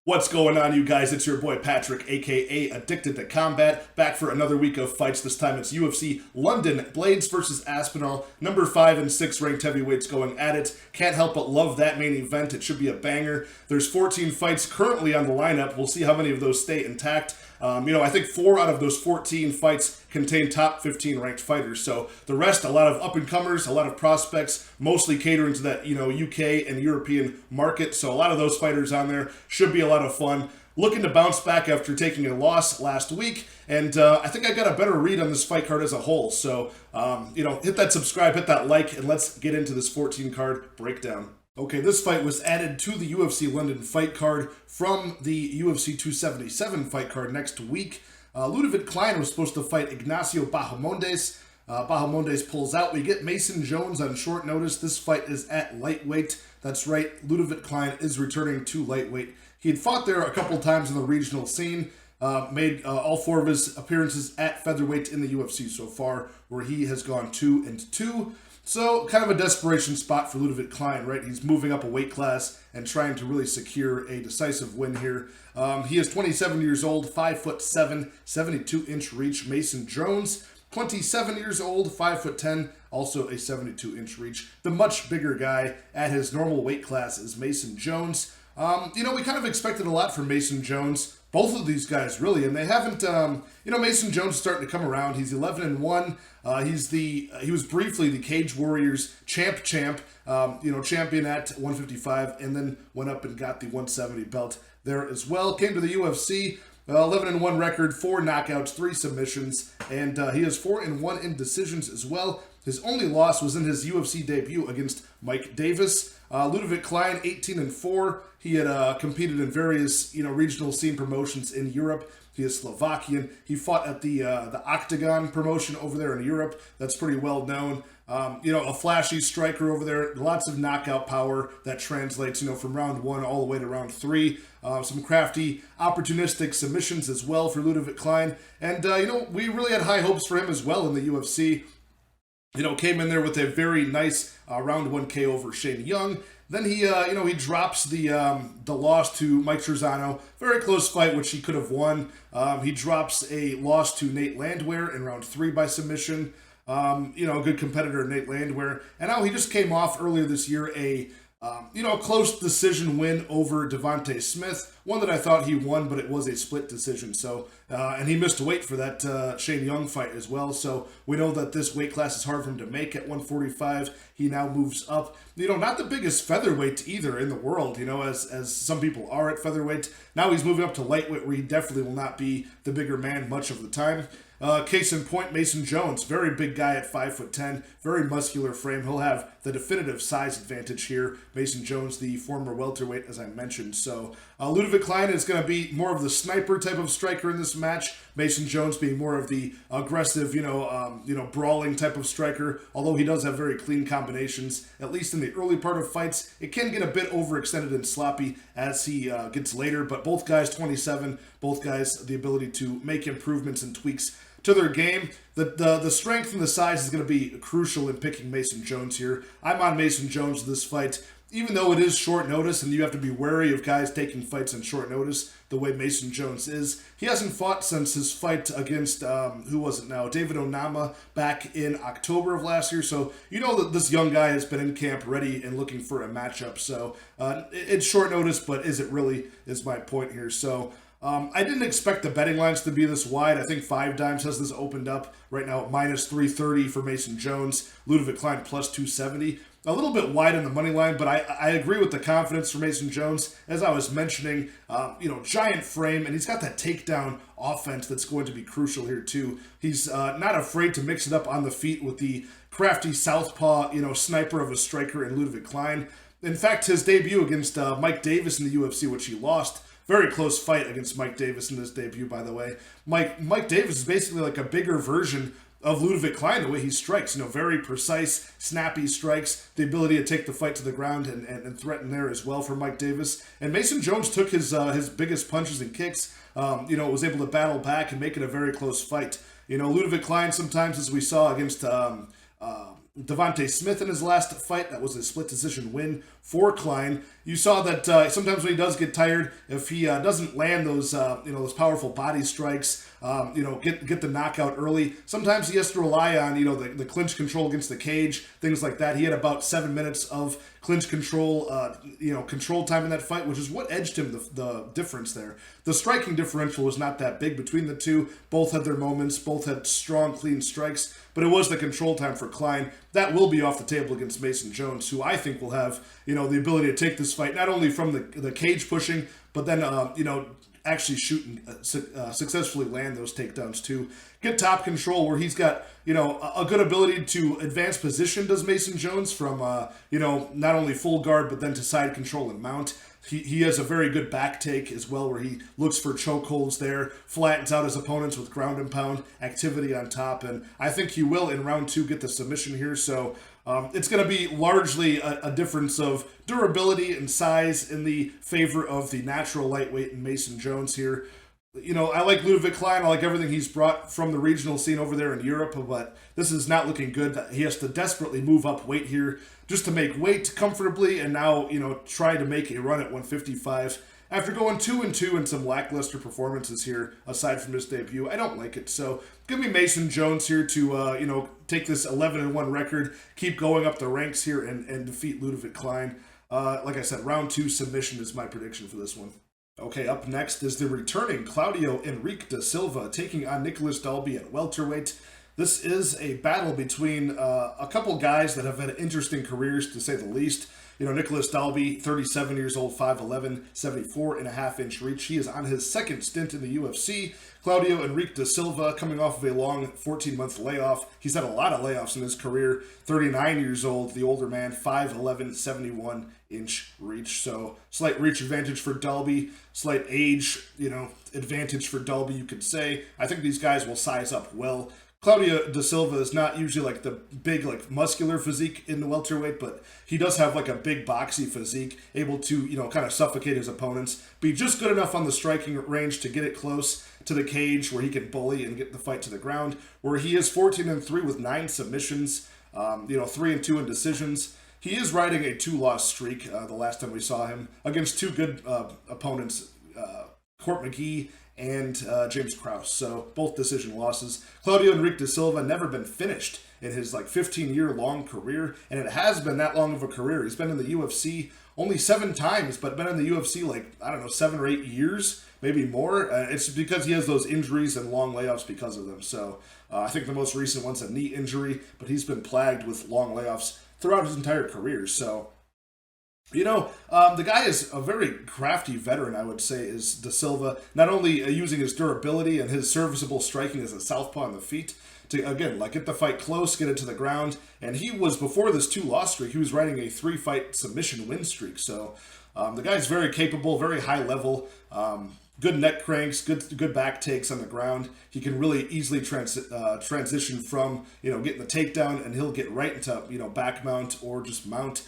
What's going on, you guys? It's your boy Patrick, aka Addicted to Combat, back for another week of fights. This time it's UFC London, Blaydes versus Aspinall. Number 5 and 6 ranked heavyweights going at it. Can't help but love that main event. It should be a banger. There's 14 fights currently on the lineup. We'll see how many of those stay intact. I think 4 out of those 14 fights contain top 15 ranked fighters. So the rest, a lot of up-and-comers, a lot of prospects, mostly catering to that, UK and European market. So a lot of those fighters on there should be a lot of fun. Looking to bounce back after taking a loss last week, and I think I got a better read on this fight card as a whole. So, hit that subscribe, hit that like, and let's get into this 14 card breakdown. Okay, this fight was added to the UFC London fight card from the UFC 277 fight card next week. Leavitt Klein was supposed to fight Ignacio Bahamondes. Bahamondes pulls out. We get Mason Jones on short notice. This fight is at lightweight. That's right, Leavitt Klein is returning to lightweight. He had fought there a couple times in the regional scene, made all 4 of his appearances at featherweight in the UFC so far, where he has gone 2-2. So, kind of a desperation spot for Leavitt Klein, right? He's moving up a weight class and trying to really secure a decisive win here. He is 27 years old, 5'7", 72-inch reach. Mason Jones, 27 years old, 5'10", also a 72-inch reach. The much bigger guy at his normal weight class is Mason Jones. We kind of expected a lot from Mason Jones. Both of these guys, really, and they haven't. Mason Jones is starting to come around. He's 11-1. He was briefly the Cage Warriors champion at 155, and then went up and got the 170 belt there as well. Came to the UFC, 11-1 record, 4 knockouts, 3 submissions, and he has 4-1 in decisions as well. His only loss was in his UFC debut against Mike Davis. Leavitt Klein, 18-4. He had competed in various, regional scene promotions in Europe. He is Slovakian. He fought at the Octagon promotion over there in Europe. That's pretty well known. A flashy striker over there. Lots of knockout power that translates, from round 1 all the way to round 3. Some crafty, opportunistic submissions as well for Leavitt Klein. And, we really had high hopes for him as well in the UFC. Came in there with a very nice round 1 KO over Shane Young. Then he drops the loss to Mike Trezano. Very close fight, which he could have won. He drops a loss to Nate Landwehr in round 3 by submission. A good competitor, Nate Landwehr. And now he just came off earlier this year a close decision win over Devontae Smith. One that I thought he won, but it was a split decision. So, and he missed weight for that Shane Young fight as well. So we know that this weight class is hard for him to make at 145. He now moves up. Not the biggest featherweight either in the world, as some people are at featherweight. Now he's moving up to lightweight, where he definitely will not be the bigger man much of the time. Case in point, Mason Jones, very big guy at 5'10", very muscular frame. He'll have the definitive size advantage here. Mason Jones, the former welterweight, as I mentioned. So Leavitt Klein is going to be more of the sniper type of striker in this match. Mason Jones being more of the aggressive, brawling type of striker. Although he does have very clean combinations, at least in the early part of fights. It can get a bit overextended and sloppy as he gets later. But both guys 27, both guys the ability to make improvements and tweaks to their game. The strength and the size is going to be crucial in picking Mason Jones here. I'm on Mason Jones this fight, even though it is short notice and you have to be wary of guys taking fights on short notice the way Mason Jones is. He hasn't fought since his fight against, David Onama back in October of last year. So that this young guy has been in camp ready and looking for a matchup. So it's short notice, but is it really, is my point here. So I didn't expect the betting lines to be this wide. I think 5 Dimes has this opened up right now at minus 330 for Mason Jones. Leavitt Klein plus 270. A little bit wide on the money line, but I agree with the confidence for Mason Jones. As I was mentioning, giant frame, and he's got that takedown offense that's going to be crucial here too. He's not afraid to mix it up on the feet with the crafty southpaw, sniper of a striker in Leavitt Klein. In fact, his debut against Mike Davis in the UFC, which he lost. Very close fight against Mike Davis in this debut, by the way. Mike Davis is basically like a bigger version of Leavitt Klein, the way he strikes. Very precise, snappy strikes, the ability to take the fight to the ground and threaten there as well for Mike Davis. And Mason Jones took his biggest punches and kicks, was able to battle back and make it a very close fight. Leavitt Klein sometimes, as we saw against Devontae Smith in his last fight, that was a split decision win for Klein. You saw that sometimes when he does get tired, if he doesn't land those those powerful body strikes, get the knockout early, sometimes he has to rely on the clinch control against the cage, things like that. He had about 7 minutes of clinch control, control time in that fight, which is what edged him the difference there. The striking differential was not that big between the two. Both had their moments, both had strong, clean strikes, but it was the control time for Klein. That will be off the table against Mason Jones, who I think will have, the ability to take this fight, not only from the cage pushing, but then, actually shooting, successfully land those takedowns too. Get top control where he's got, a good ability to advance position, does Mason Jones, from, not only full guard, but then to side control and mount. He has a very good back take as well, where he looks for chokeholds there, flattens out his opponents with ground and pound activity on top, and I think he will in round 2 get the submission here. So it's going to be largely a difference of durability and size in the favor of the natural lightweight in Mason Jones here. I like Leavitt Klein. I like everything he's brought from the regional scene over there in Europe, but this is not looking good. He has to desperately move up weight here just to make weight comfortably, and now, try to make a run at 155. After going 2-2 in some lackluster performances here, aside from his debut, I don't like it. So give me Mason Jones here to, take this 11-1 record, keep going up the ranks here, and defeat Leavitt Klein. Like I said, round 2 submission is my prediction for this one. Okay, up next is the returning Claudio Henrique da Silva taking on Nicolas Dalby at welterweight. This is a battle between a couple guys that have had interesting careers, to say the least. Nicolas Dalby, 37 years old, 5'11", 74.5-inch reach. He is on his second stint in the UFC. Claudio Henrique da Silva, coming off of a long 14-month layoff. He's had a lot of layoffs in his career. 39 years old, the older man, 5'11", 71-inch reach. So slight reach advantage for Dalby, slight age, advantage for Dalby, you could say. I think these guys will size up well. Claudio da Silva is not usually like the big, muscular physique in the welterweight, but he does have a big boxy physique, able to, kind of suffocate his opponents, be just good enough on the striking range to get it close to the cage where he can bully and get the fight to the ground, where he is 14-3 with 9 submissions, 3-2 in decisions. He is riding a 2-loss streak the last time we saw him against 2 good opponents, Court McGee and James Krause. So both decision losses. Claudio Henrique da Silva never been finished in his 15-year long career, and it has been that long of a career. He's been in the UFC only 7 times, but been in the UFC 7 or 8 years, maybe more. It's because he has those injuries and long layoffs because of them. So I think the most recent one's a knee injury, but he's been plagued with long layoffs throughout his entire career. So the guy is a very crafty veteran, I would say, is da Silva, not only using his durability and his serviceable striking as a southpaw on the feet to, again, get the fight close, get it to the ground, and he was, before this 2-loss streak, he was riding a 3-fight submission win streak, so the guy's very capable, very high level, good neck cranks, good back takes on the ground. He can really easily transition from, getting the takedown, and he'll get right into, back mount or just mount,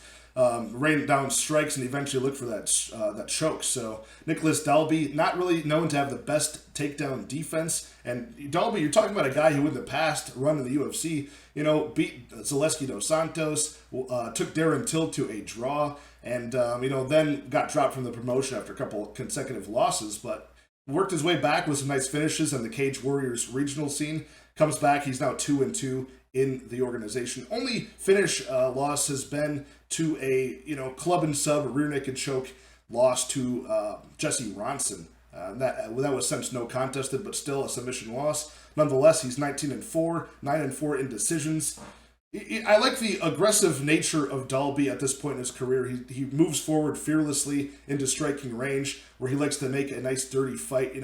rain down strikes, and eventually look for that choke. So Nicolas Dalby, not really known to have the best takedown defense. And Dalby, you're talking about a guy who in the past run in the UFC, beat Zaleski dos Santos, took Darren Till to a draw, and then got dropped from the promotion after a couple consecutive losses, but worked his way back with some nice finishes in the Cage Warriors regional scene. Comes back, he's now 2-2 in the organization. Only finish loss has been to a club and sub rear naked choke loss to Jesse Ronson. That was since no contested, but still a submission loss. Nonetheless, he's 19-4, 9-4 in decisions. I like the aggressive nature of Dalby at this point in his career. He moves forward fearlessly into striking range, where he likes to make a nice dirty fight.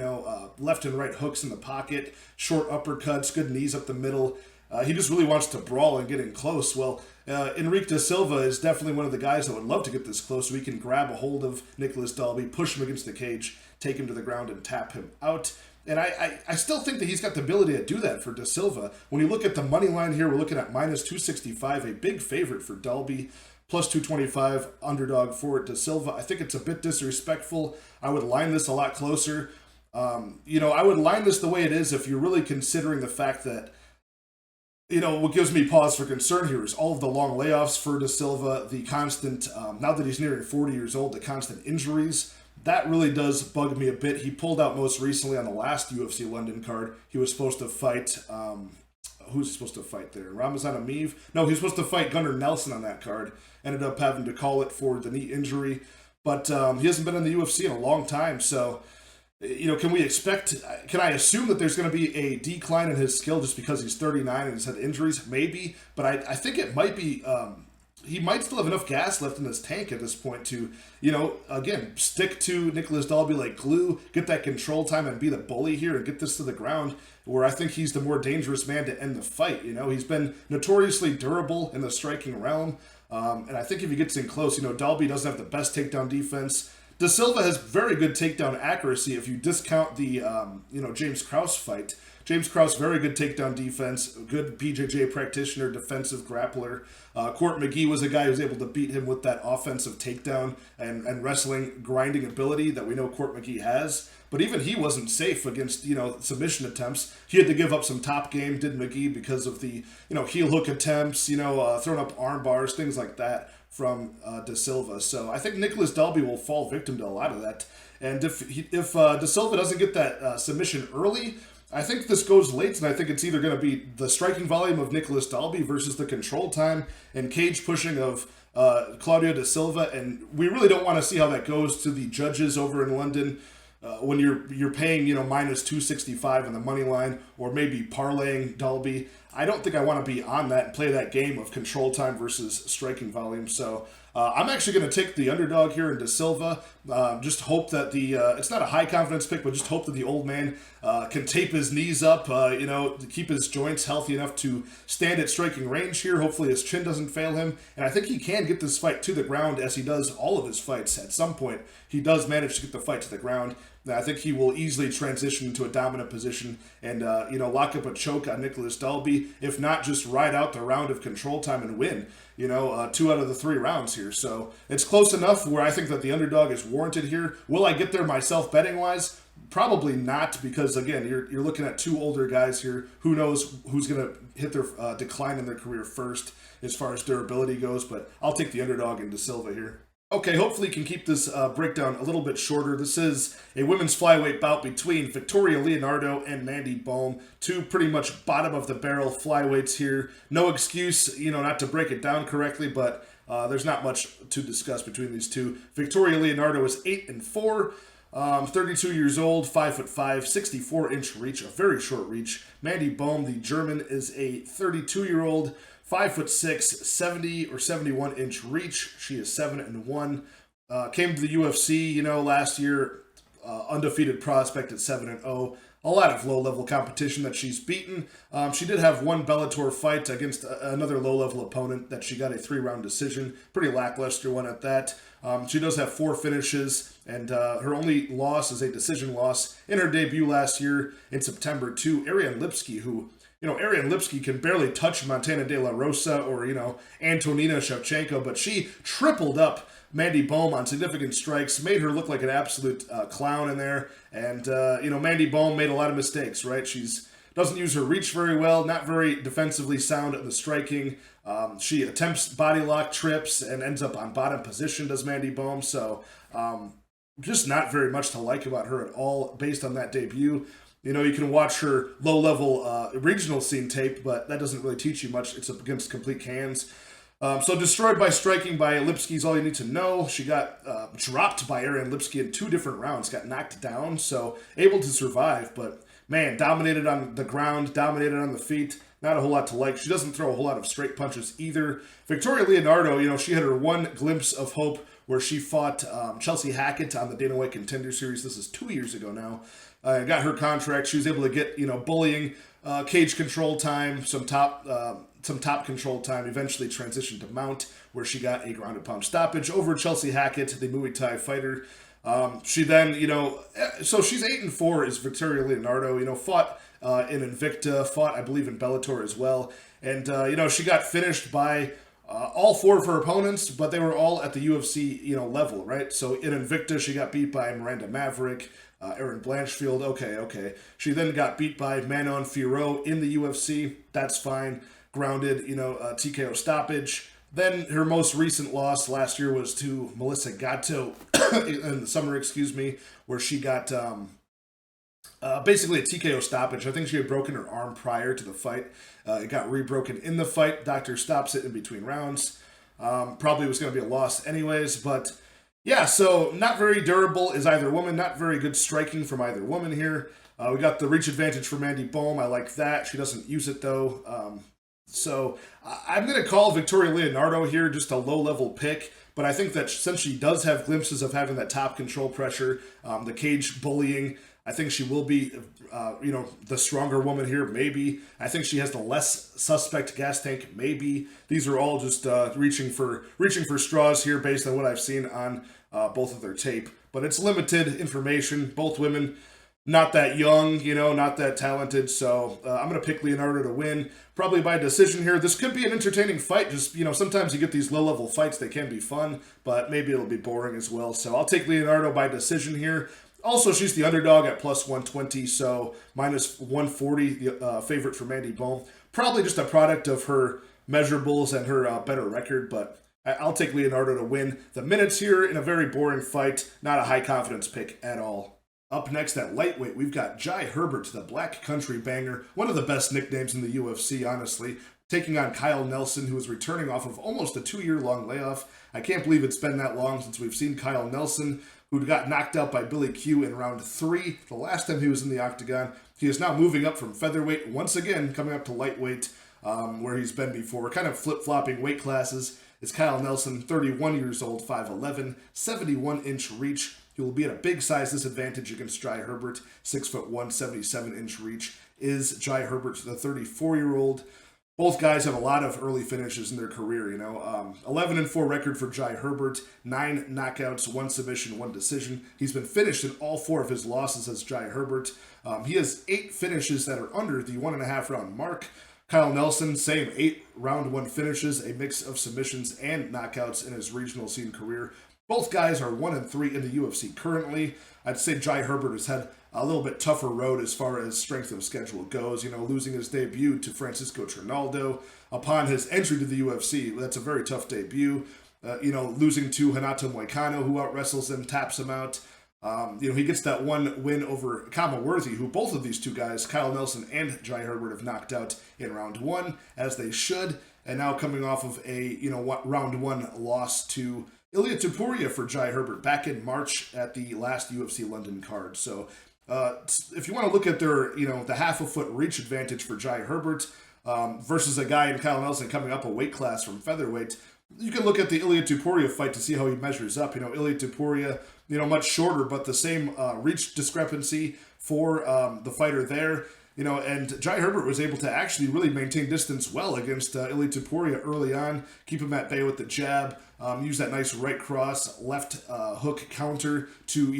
Left and right hooks in the pocket, short uppercuts, good knees up the middle. He just really wants to brawl and get in close. Well, Henrique da Silva is definitely one of the guys that would love to get this close, so he can grab a hold of Nicolas Dalby, push him against the cage, take him to the ground, and tap him out. And I still think that he's got the ability to do that for da Silva. When you look at the money line here, we're looking at -265, a big favorite for Dalby, +225 underdog for da Silva. I think it's a bit disrespectful. I would line this a lot closer. I would line this the way it is if you're really considering the fact that What gives me pause for concern here is all of the long layoffs for De Silva, the constant, now that he's nearing 40 years old, the constant injuries. That really does bug me a bit. He pulled out most recently on the last UFC London card. He was supposed to fight, who's he supposed to fight there? Ramazan Ameev? No, he was supposed to fight Gunnar Nelson on that card. Ended up having to call it for the knee injury. But he hasn't been in the UFC in a long time, so can I assume that there's going to be a decline in his skill just because he's 39 and he's had injuries? Maybe, but I think it might be, he might still have enough gas left in his tank at this point to, again, stick to Nicholas Dalby like glue, get that control time and be the bully here and get this to the ground, where I think he's the more dangerous man to end the fight. He's been notoriously durable in the striking realm, and I think if he gets in close, Dalby doesn't have the best takedown defense. De Silva has very good takedown accuracy if you discount the, James Krause fight. James Krause, very good takedown defense, good BJJ practitioner, defensive grappler. Court McGee was a guy who was able to beat him with that offensive takedown and wrestling grinding ability that we know Court McGee has. But even he wasn't safe against, submission attempts. He had to give up some top game, did McGee, because of the, heel hook attempts, throwing up arm bars, things like that from De Silva. So I think Nicholas Dalby will fall victim to a lot of that. And if De Silva doesn't get that submission early, I think this goes late, and I think it's either going to be the striking volume of Nicholas Dalby versus the control time and cage pushing of Claudio De Silva. And we really don't want to see how that goes to the judges over in London. When you're paying minus 265 on the money line, or maybe parlaying Dalby, I don't think I want to be on that and play that game of control time versus striking volume. So I'm actually going to take the underdog here in De Silva. Just hope that it's not a high confidence pick, but just hope that the old man can tape his knees up, to keep his joints healthy enough to stand at striking range here. Hopefully his chin doesn't fail him. And I think he can get this fight to the ground, as he does all of his fights. At some point, he does manage to get the fight to the ground. I think he will easily transition into a dominant position and, lock up a choke on Nicholas Dalby. If not, just ride out the round of control time and win, 2 out of the 3 rounds here. So it's close enough where I think that the underdog is warranted here. Will I get there myself betting-wise? Probably not, because, again, you're looking at 2 older guys here. Who knows who's going to hit their decline in their career first as far as durability goes, but I'll take the underdog in De Silva here. Okay, hopefully can keep this breakdown a little bit shorter. This is a women's flyweight bout between Victoria Leonardo and Mandy Bohm. 2 pretty much bottom-of-the-barrel flyweights here. No excuse, not to break it down correctly, but there's not much to discuss between these two. Victoria Leonardo is 8-4, 32 years old, 5'5", 64-inch reach, a very short reach. Mandy Bohm, the German, is a 32-year-old, 5'6", 70 or 71-inch reach. She is 7-1. Came to the UFC, last year, undefeated prospect at 7-0. A lot of low-level competition that she's beaten. She did have one Bellator fight against another low-level opponent that she got a 3-round decision. Pretty lackluster one at that. She does have 4 finishes, and her only loss is a decision loss in her debut last year in September to Ariane Lipski, who... Ariane Lipski can barely touch Montana De La Rosa or, Antonina Shevchenko, but she tripled up Mandy Bohm on significant strikes, made her look like an absolute clown in there. And, Mandy Bohm made a lot of mistakes, right? She's doesn't use her reach very well, not very defensively sound at the striking. She attempts body lock trips and ends up on bottom position, does Mandy Bohm. So just not very much to like about her at all based on that debut. You can watch her low-level regional scene tape, but that doesn't really teach you much. It's up against complete cans. So destroyed by striking by Lipski is all you need to know. She got dropped by Ariane Lipski in 2 different rounds, got knocked down, so able to survive. But, man, dominated on the ground, dominated on the feet. Not a whole lot to like. She doesn't throw a whole lot of straight punches either. Victoria Leonardo, she had her one glimpse of hope where she fought Chelsea Hackett on the Dana White Contender Series. This is 2 years ago now. Got her contract. She was able to get, bullying, cage control time, some top control time, eventually transitioned to mount, where she got a ground and pound stoppage over Chelsea Hackett, the Muay Thai fighter. She then, so she's 8-4 is Victoria Leonardo, fought in Invicta, fought, I believe, in Bellator as well. And, she got finished by all 4 of her opponents, but they were all at the UFC, level, right? So in Invicta, she got beat by Miranda Maverick, Erin Blanchfield. Okay. She then got beat by Manon Fiorot in the UFC. That's fine. Grounded, TKO stoppage. Then her most recent loss last year was to Melissa Gatto in the summer, where she got basically a TKO stoppage. I think she had broken her arm prior to the fight. It got rebroken in the fight. Doctor stops it in between rounds. Probably was going to be a loss anyways, but yeah, so not very durable is either woman. Not very good striking from either woman here. We got the reach advantage for Mandy Bohm. I like that. She doesn't use it though. So I'm going to call Victoria Leonardo here just a low-level pick, but I think that since she does have glimpses of having that top control pressure, the cage bullying, I think she will be, the stronger woman here, maybe. I think she has the less suspect gas tank, maybe. These are all just reaching for straws here based on what I've seen on both of their tape. But it's limited information. Both women, not that young, not that talented. So I'm going to pick Leonardo to win, probably by decision here. This could be an entertaining fight. Just, sometimes you get these low-level fights. They can be fun, but maybe it'll be boring as well. So I'll take Leonardo by decision here. Also, she's the underdog at plus 120, so minus 140, the favorite for Mandy Bohm. Probably just a product of her measurables and her better record, but I'll take Leonardo to win the minutes here in a very boring fight. Not a high-confidence pick at all. Up next at lightweight, we've got Jai Herbert, the Black Country Banger, one of the best nicknames in the UFC, honestly, taking on Kyle Nelson, who is returning off of almost a 2-year-long layoff. I can't believe it's been that long since we've seen Kyle Nelson, who got knocked out by Billy Q in round 3 the last time he was in the octagon. He is now moving up from featherweight, once again coming up to lightweight, where he's been before, kind of flip-flopping weight classes. It's Kyle Nelson, 31 years old, 5'11", 71-inch reach. He will be at a big size disadvantage against Jai Herbert, 6'1", 77-inch reach. Is Jai Herbert the 34-year-old? Both guys have a lot of early finishes in their career, 11-4 record for Jai Herbert, 9 knockouts, 1 submission, 1 decision. He's been finished in all 4 of his losses as Jai Herbert. He has 8 finishes that are under the 1.5 round mark. Kyle Nelson, same 8 round 1 finishes, a mix of submissions and knockouts in his regional scene career. Both guys are 1-3 in the UFC currently. I'd say Jai Herbert has had a little bit tougher road as far as strength of schedule goes, losing his debut to Francisco Trinaldo upon his entry to the UFC. That's a very tough debut. Losing to Renato Moicano, who out-wrestles him, taps him out. He gets that 1 win over Kama Worthy, who both of these 2 guys, Kyle Nelson and Jai Herbert, have knocked out in round 1, as they should. And now coming off of a, round 1 loss to Ilia Topuria for Jai Herbert back in March at the last UFC London card. So if you want to look at their, the half a foot reach advantage for Jai Herbert versus a guy in Kyle Nelson coming up a weight class from featherweight, you can look at the Ilia Topuria fight to see how he measures up. Ilia Topuria, much shorter, but the same reach discrepancy for the fighter there. And Jai Herbert was able to actually really maintain distance well against Ilia Topuria early on, keep him at bay with the jab, use that nice right cross, left hook counter to,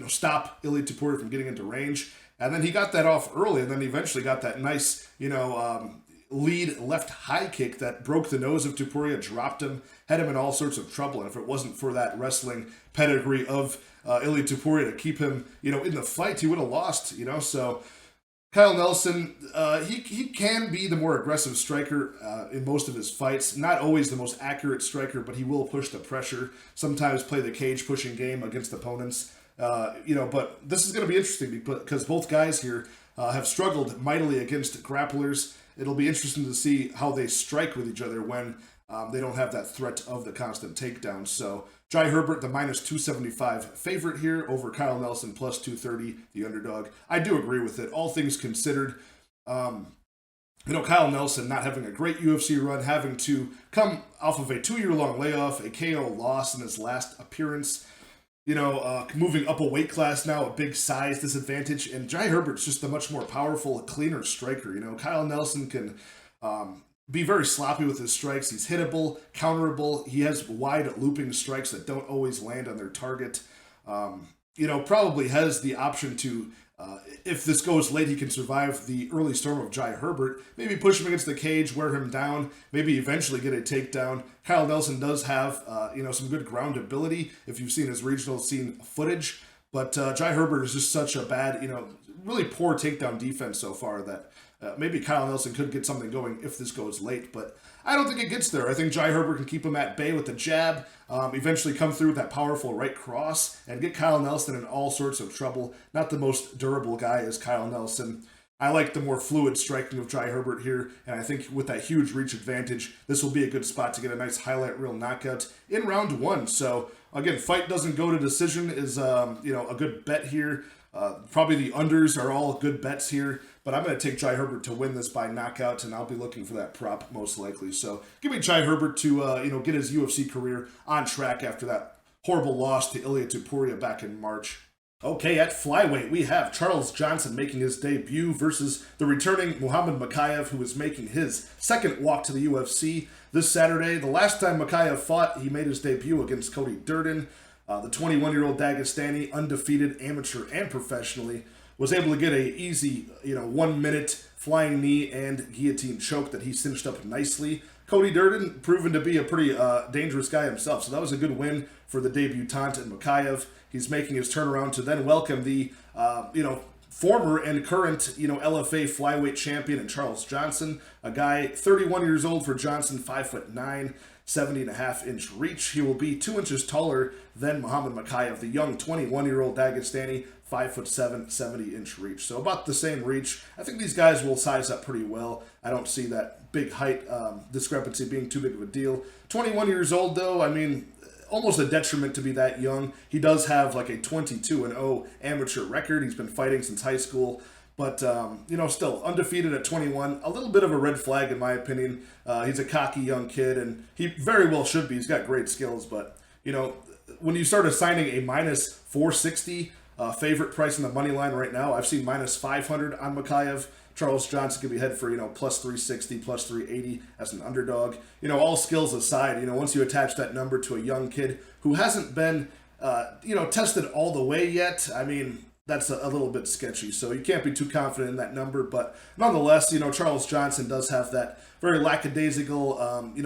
stop Ilia Topuria from getting into range. And then he got that off early, and then he eventually got that nice, lead left high kick that broke the nose of Topuria, dropped him, had him in all sorts of trouble. And if it wasn't for that wrestling pedigree of Ilia Topuria to keep him, in the fight, he would have lost, So Kyle Nelson, he can be the more aggressive striker in most of his fights. Not always the most accurate striker, but he will push the pressure, sometimes play the cage pushing game against opponents. But this is going to be interesting because both guys here have struggled mightily against grapplers. It'll be interesting to see how they strike with each other when they don't have that threat of the constant takedown. So Jai Herbert, the minus 275 favorite here over Kyle Nelson, plus 230, the underdog. I do agree with it. All things considered, Kyle Nelson not having a great UFC run, having to come off of a 2-year-long layoff, a KO loss in his last appearance. Moving up a weight class now, a big size disadvantage, and Jai Herbert's just a much more powerful, cleaner striker. Kyle Nelson can be very sloppy with his strikes. He's hittable, counterable. He has wide looping strikes that don't always land on their target. Probably has the option to If this goes late, he can survive the early storm of Jai Herbert, maybe push him against the cage, wear him down, maybe eventually get a takedown. Kyle Nelson does have, some good ground ability if you've seen his regional scene footage, but Jai Herbert is just such a bad, really poor takedown defense so far that maybe Kyle Nelson could get something going if this goes late, but I don't think it gets there. I think Jai Herbert can keep him at bay with the jab, eventually come through with that powerful right cross, and get Kyle Nelson in all sorts of trouble. Not the most durable guy is Kyle Nelson. I like the more fluid striking of Jai Herbert here, and I think with that huge reach advantage, this will be a good spot to get a nice highlight reel knockout in round 1. So, again, fight doesn't go to decision is, a good bet here. Probably the unders are all good bets here, but I'm going to take Jai Herbert to win this by knockout, and I'll be looking for that prop most likely. So give me Jai Herbert to get his UFC career on track after that horrible loss to Ilia Topuria back in March. Okay, at flyweight, we have Charles Johnson making his debut versus the returning Muhammad Mokaev, who is making his second walk to the UFC this Saturday. The last time Mokaev fought, he made his debut against Cody Durden. The 21-year-old Dagestani, undefeated amateur and professionally, was able to get a easy, 1-minute flying knee and guillotine choke that he cinched up nicely. Cody Durden proven to be a pretty dangerous guy himself, so that was a good win for the debutant in Mokaev. He's making his turnaround to then welcome the, former and current, LFA flyweight champion in Charles Johnson, a guy 31 years old for Johnson, 5'9", 70.5-inch reach. He will be 2 inches taller than Muhammad Mokaev, the young 21-year-old Dagestani, 5'7", 70-inch reach. So about the same reach. I think these guys will size up pretty well. I don't see that big height discrepancy being too big of a deal. 21 years old, though, almost a detriment to be that young. He does have like a 22-0 amateur record. He's been fighting since high school. But, still undefeated at 21. A little bit of a red flag, in my opinion. He's a cocky young kid, and he very well should be. He's got great skills. But, when you start assigning a minus 460 favorite price in the money line right now, I've seen minus 500 on Mokaev. Charles Johnson could be head for, plus 360, plus 380 as an underdog. All skills aside, once you attach that number to a young kid who hasn't been, tested all the way yet, that's a little bit sketchy. So you can't be too confident in that number. But nonetheless, Charles Johnson does have that very lackadaisical,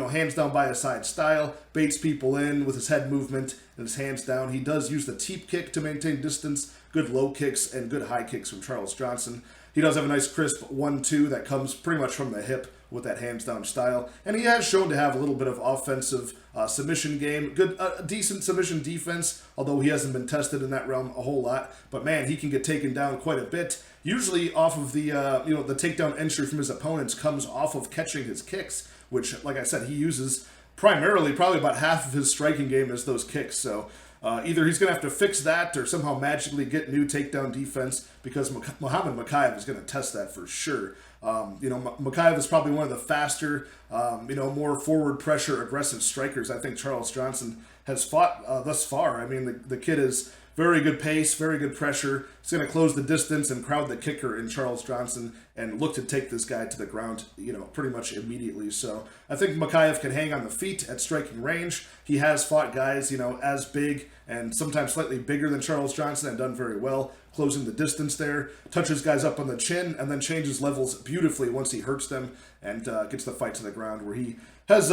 hands down by his side style, baits people in with his head movement and his hands down. He does use the teep kick to maintain distance, good low kicks and good high kicks from Charles Johnson. He does have a nice crisp 1-2 that comes pretty much from the hip with that hands-down style. And he has shown to have a little bit of offensive submission game. Good, decent submission defense, although he hasn't been tested in that realm a whole lot. But man, he can get taken down quite a bit. Usually off of the, the takedown entry from his opponents comes off of catching his kicks, which, like I said, he uses primarily, probably about half of his striking game is those kicks. So either he's going to have to fix that or somehow magically get new takedown defense, because Muhammad Mokaev is going to test that for sure. Mokaev is probably one of the faster, more forward pressure aggressive strikers I think Charles Johnson has fought thus far. The kid is very good pace, very good pressure. He's going to close the distance and crowd the kicker in Charles Johnson and look to take this guy to the ground, pretty much immediately. So I think Mokaev can hang on the feet at striking range. He has fought guys, as big and sometimes slightly bigger than Charles Johnson and done very well, closing the distance there, touches guys up on the chin, and then changes levels beautifully once he hurts them and gets the fight to the ground, where he has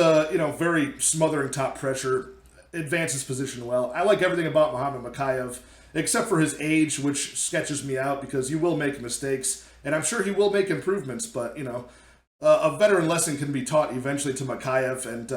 very smothering top pressure, advances position well. I like everything about Muhammad Mokaev, except for his age, which sketches me out, because you will make mistakes, and I'm sure he will make improvements, but, a veteran lesson can be taught eventually to Mokaev, and,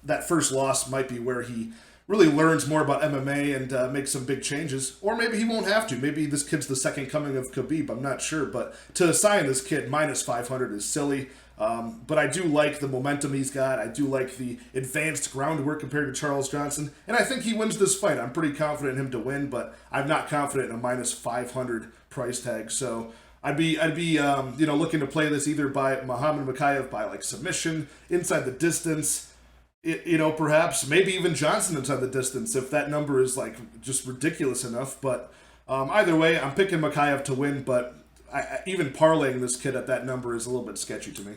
that first loss might be where he really learns more about MMA and makes some big changes. Or maybe he won't have to. Maybe this kid's the second coming of Khabib. I'm not sure. But to assign this kid minus 500 is silly. But I do like the momentum he's got. I do like the advanced groundwork compared to Charles Johnson. And I think he wins this fight. I'm pretty confident in him to win, but I'm not confident in a minus 500 price tag. So I'd be looking to play this either by Muhammad Mokaev by like submission, inside the distance, perhaps maybe even Johnson inside the distance if that number is like just ridiculous enough. But either way, I'm picking Mokaev to win, but even parlaying this kid at that number is a little bit sketchy to me.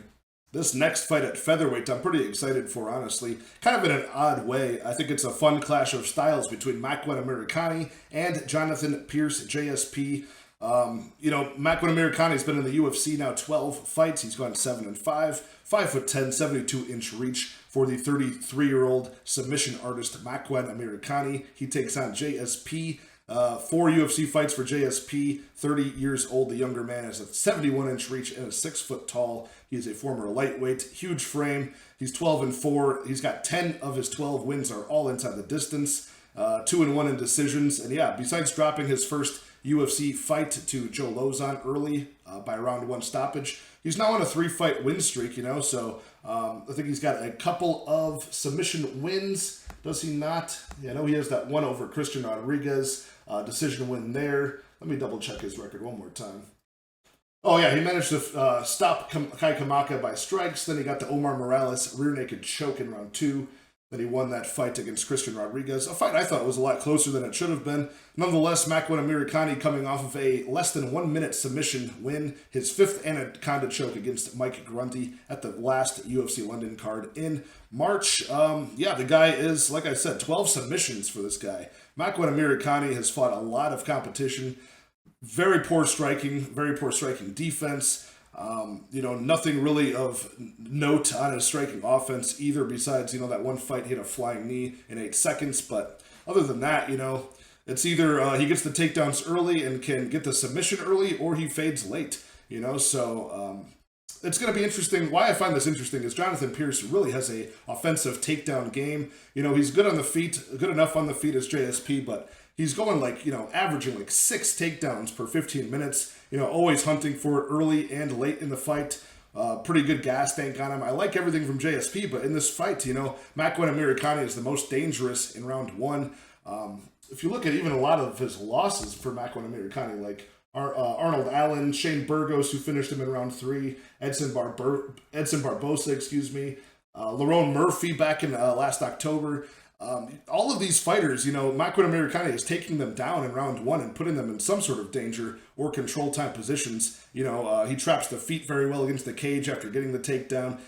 This next fight at featherweight, I'm pretty excited for, honestly. Kind of in an odd way. I think it's a fun clash of styles between McCann Amirkhani and Jonathan Pearce, JSP. You know, Amirkhani's been in the UFC now 12 fights. He's gone 7-5, 5'10", 72-inch reach for the 33-year-old submission artist Amirkhani. He takes on JSP. 4 UFC fights for JSP, 30 years old. The younger man has a 71-inch reach and a 6 foot tall. He is a former lightweight, huge frame. He's 12-4. He's got 10 of his 12 wins are all inside the distance. 2-1 in decisions. And yeah, besides dropping his first UFC fight to Joe Lozon early by round 1 stoppage, he's now on a 3-fight win streak, you know, so I think he's got a couple of submission wins. Does he not? Yeah, I know he has that one over Christian Rodriguez, decision win there. Let me double check his record one more time. Oh yeah, he managed to stop Kai Kamaka by strikes. Then he got the Omar Morales rear naked choke in round 2. Then he won that fight against Christian Rodriguez. A fight I thought was a lot closer than it should have been. Nonetheless, Amirkhani coming off of a less than 1 minute submission win. His 5th anaconda choke against Mike Grundy at the last UFC London card in March. Yeah, the guy is, like I said, 12 submissions for this guy. Amirkhani has fought a lot of competition. Very poor striking defense. You know, nothing really of note on his striking offense either, besides, you know, that one fight he had a flying knee in 8 seconds. But other than that, you know, it's either he gets the takedowns early and can get the submission early, or he fades late, you know. So it's going to be interesting. Why I find this interesting is Jonathan Pearce really has a offensive takedown game. You know, he's good on the feet, good enough on the feet as JSP, but he's going like, you know, averaging like 6 takedowns per 15 minutes. You know, always hunting for it early and late in the fight. Pretty good gas tank on him. I like everything from JSP, but in this fight, you know, Amirkhani is the most dangerous in round 1. If you look at even a lot of his losses for Amirkhani, like Arnold Allen, Shane Burgos, who finished him in round 3, Edson Barbosa, Lerone Murphy back in last October. All of these fighters, you know, Amirkhani is taking them down in round 1 and putting them in some sort of danger or control time positions. You know, he traps the feet very well against the cage after getting the takedown,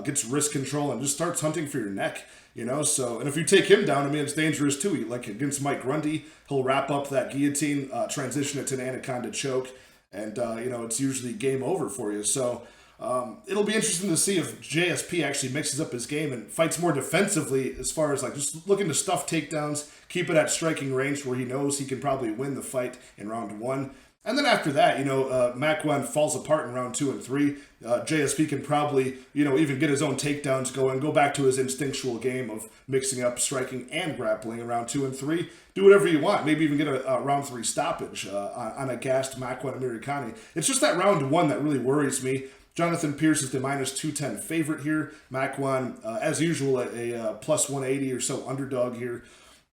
gets wrist control, and just starts hunting for your neck, you know. So, and if you take him down, I mean, it's dangerous too. Like against Mike Grundy, he'll wrap up that guillotine, transition it to an anaconda choke, and, you know, it's usually game over for you. So, it'll be interesting to see if JSP actually mixes up his game and fights more defensively, as far as like just looking to stuff takedowns, keep it at striking range where he knows he can probably win the fight in round 1. And then after that, you know, McCann falls apart in round 2 and 3. JSP can probably, you know, even get his own takedowns going, go back to his instinctual game of mixing up striking and grappling in round 2 and 3. Do whatever you want. Maybe even get a round 3 stoppage on a gassed Amirkhani. It's just that round 1 that really worries me. Jonathan Pearce is the minus 210 favorite here. Amirkhani, as usual, a plus 180 or so underdog here.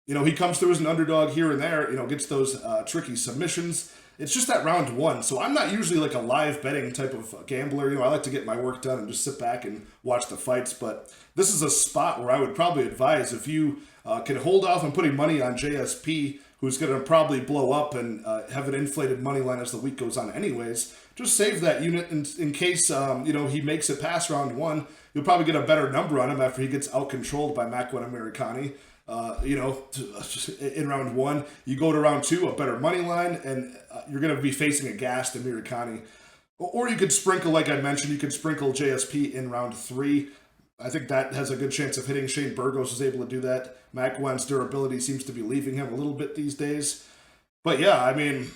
You know, he comes through as an underdog here and there, you know, gets those tricky submissions. It's just that round 1. So I'm not usually like a live betting type of gambler. You know, I like to get my work done and just sit back and watch the fights. But this is a spot where I would probably advise, if you can hold off on putting money on JSP, who's going to probably blow up and have an inflated money line as the week goes on anyways, just save that unit in case, you know, he makes it past round 1. You'll probably get a better number on him after he gets out-controlled by Amirkhani. You know, in round 1, you go to round 2, a better money line, and you're going to be facing a gassed Amirkhani. Or you could sprinkle, like I mentioned, you could sprinkle JSP in round 3. I think that has a good chance of hitting. Shane Burgos is able to do that. McCann's durability seems to be leaving him a little bit these days. But yeah, I mean,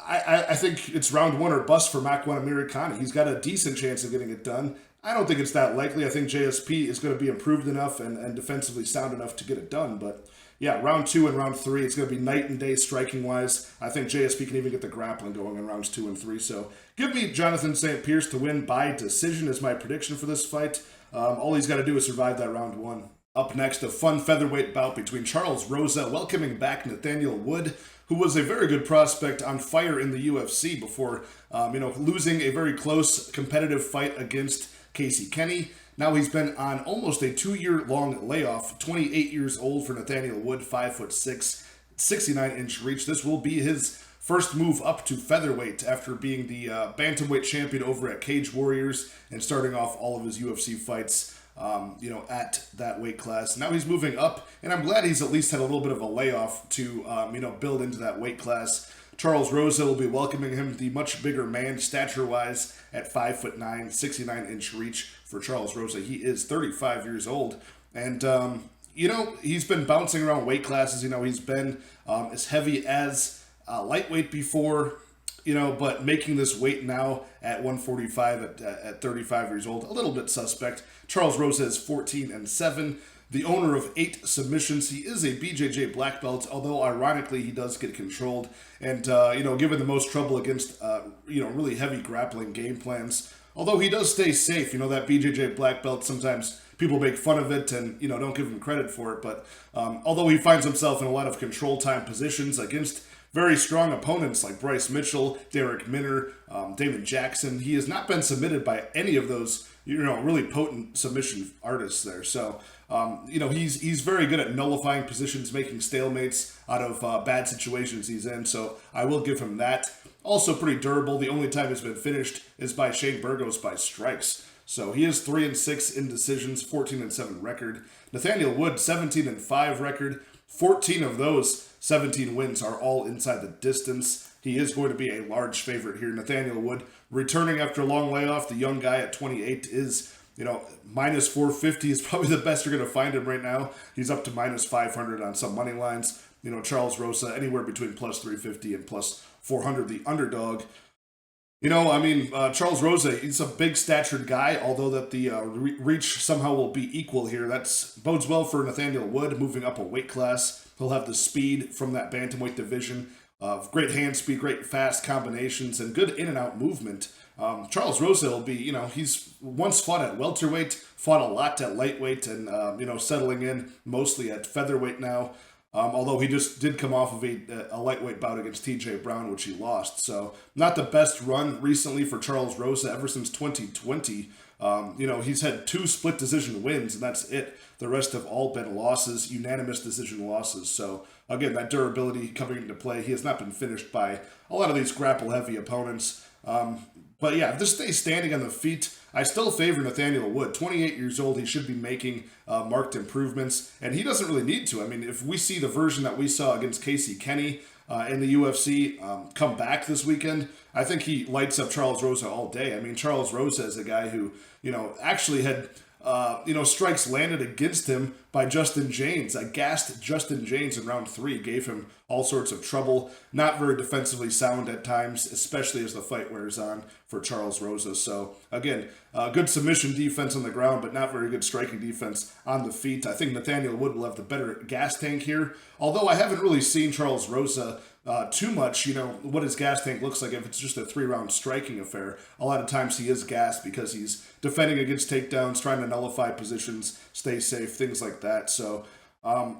I think it's round 1 or bust for Amirkhani. He's got a decent chance of getting it done. I don't think it's that likely. I think JSP is going to be improved enough and defensively sound enough to get it done. But yeah, round 2 and round 3, it's going to be night and day striking-wise. I think JSP can even get the grappling going in rounds 2 and 3. So give me Jonathan St. Pearce to win by decision as my prediction for this fight. All he's got to do is survive that round 1. Up next, a fun featherweight bout between Charles Rosa welcoming back Nathaniel Wood, who was a very good prospect on fire in the UFC before, you know, losing a very close competitive fight against Casey Kenny. Now he's been on almost a 2-year-long layoff. 28 years old for Nathaniel Wood, 5'6", 69-inch reach. This will be his first move up to featherweight after being the bantamweight champion over at Cage Warriors and starting off all of his UFC fights, you know, at that weight class. Now he's moving up, and I'm glad he's at least had a little bit of a layoff to, you know, build into that weight class. Charles Rosa will be welcoming him, the much bigger man, stature-wise, at 5'9", 69-inch reach for Charles Rosa. He is 35 years old, and he's been bouncing around weight classes. He's been as heavy as lightweight before, but making this weight now at 145 at 35 years old, a little bit suspect. Charles Rosa is 14-7. The owner of 8 submissions. He is a BJJ black belt, although ironically he does get controlled. And, given the most trouble against, really heavy grappling game plans, although he does stay safe. That BJJ black belt, sometimes people make fun of it and, don't give him credit for it. But although he finds himself in a lot of control time positions against very strong opponents like Bryce Mitchell, Derek Minner, Damon Jackson, he has not been submitted by any of those, really potent submission artists there. So, he's very good at nullifying positions, making stalemates out of bad situations he's in. So I will give him that. Also pretty durable. The only time he's been finished is by Shane Burgos by strikes. So he is 3-6 in decisions, 14-7 record. Nathaniel Wood, 17-5 record. 14 of those 17 wins are all inside the distance. He is going to be a large favorite here. Nathaniel Wood returning after a long layoff. The young guy at 28 is, minus 450 is probably the best you're going to find him right now. He's up to minus 500 on some money lines. Charles Rosa anywhere between plus 350 and plus 400, the underdog. Charles Rosa, he's a big statured guy, although that the reach somehow will be equal here. That bodes well for Nathaniel Wood moving up a weight class. He'll have the speed from that bantamweight division. Great hand speed, great fast combinations, and good in and out movement. Charles Rosa will be, he's once fought at welterweight, fought a lot at lightweight, and, settling in mostly at featherweight now. Although he just did come off of a lightweight bout against TJ Brown, which he lost. So not the best run recently for Charles Rosa ever since 2020. He's had 2 split decision wins, and that's it. The rest have all been losses, unanimous decision losses. So again, that durability coming into play. He has not been finished by a lot of these grapple-heavy opponents. But yeah, if this stays standing on the feet, I still favor Nathaniel Wood. 28 years old, he should be making marked improvements, and he doesn't really need to. If we see the version that we saw against Casey Kenny in the UFC come back this weekend, I think he lights up Charles Rosa all day. Charles Rosa is a guy who, actually had strikes landed against him by Justin James. I gassed Justin James in round 3, gave him all sorts of trouble. Not very defensively sound at times, especially as the fight wears on for Charles Rosa. So again, good submission defense on the ground, but not very good striking defense on the feet. I think Nathaniel Wood will have the better gas tank here. Although I haven't really seen Charles Rosa too much, what his gas tank looks like if it's just a 3-round striking affair. A lot of times he is gassed because he's defending against takedowns, trying to nullify positions, stay safe, things like that. So,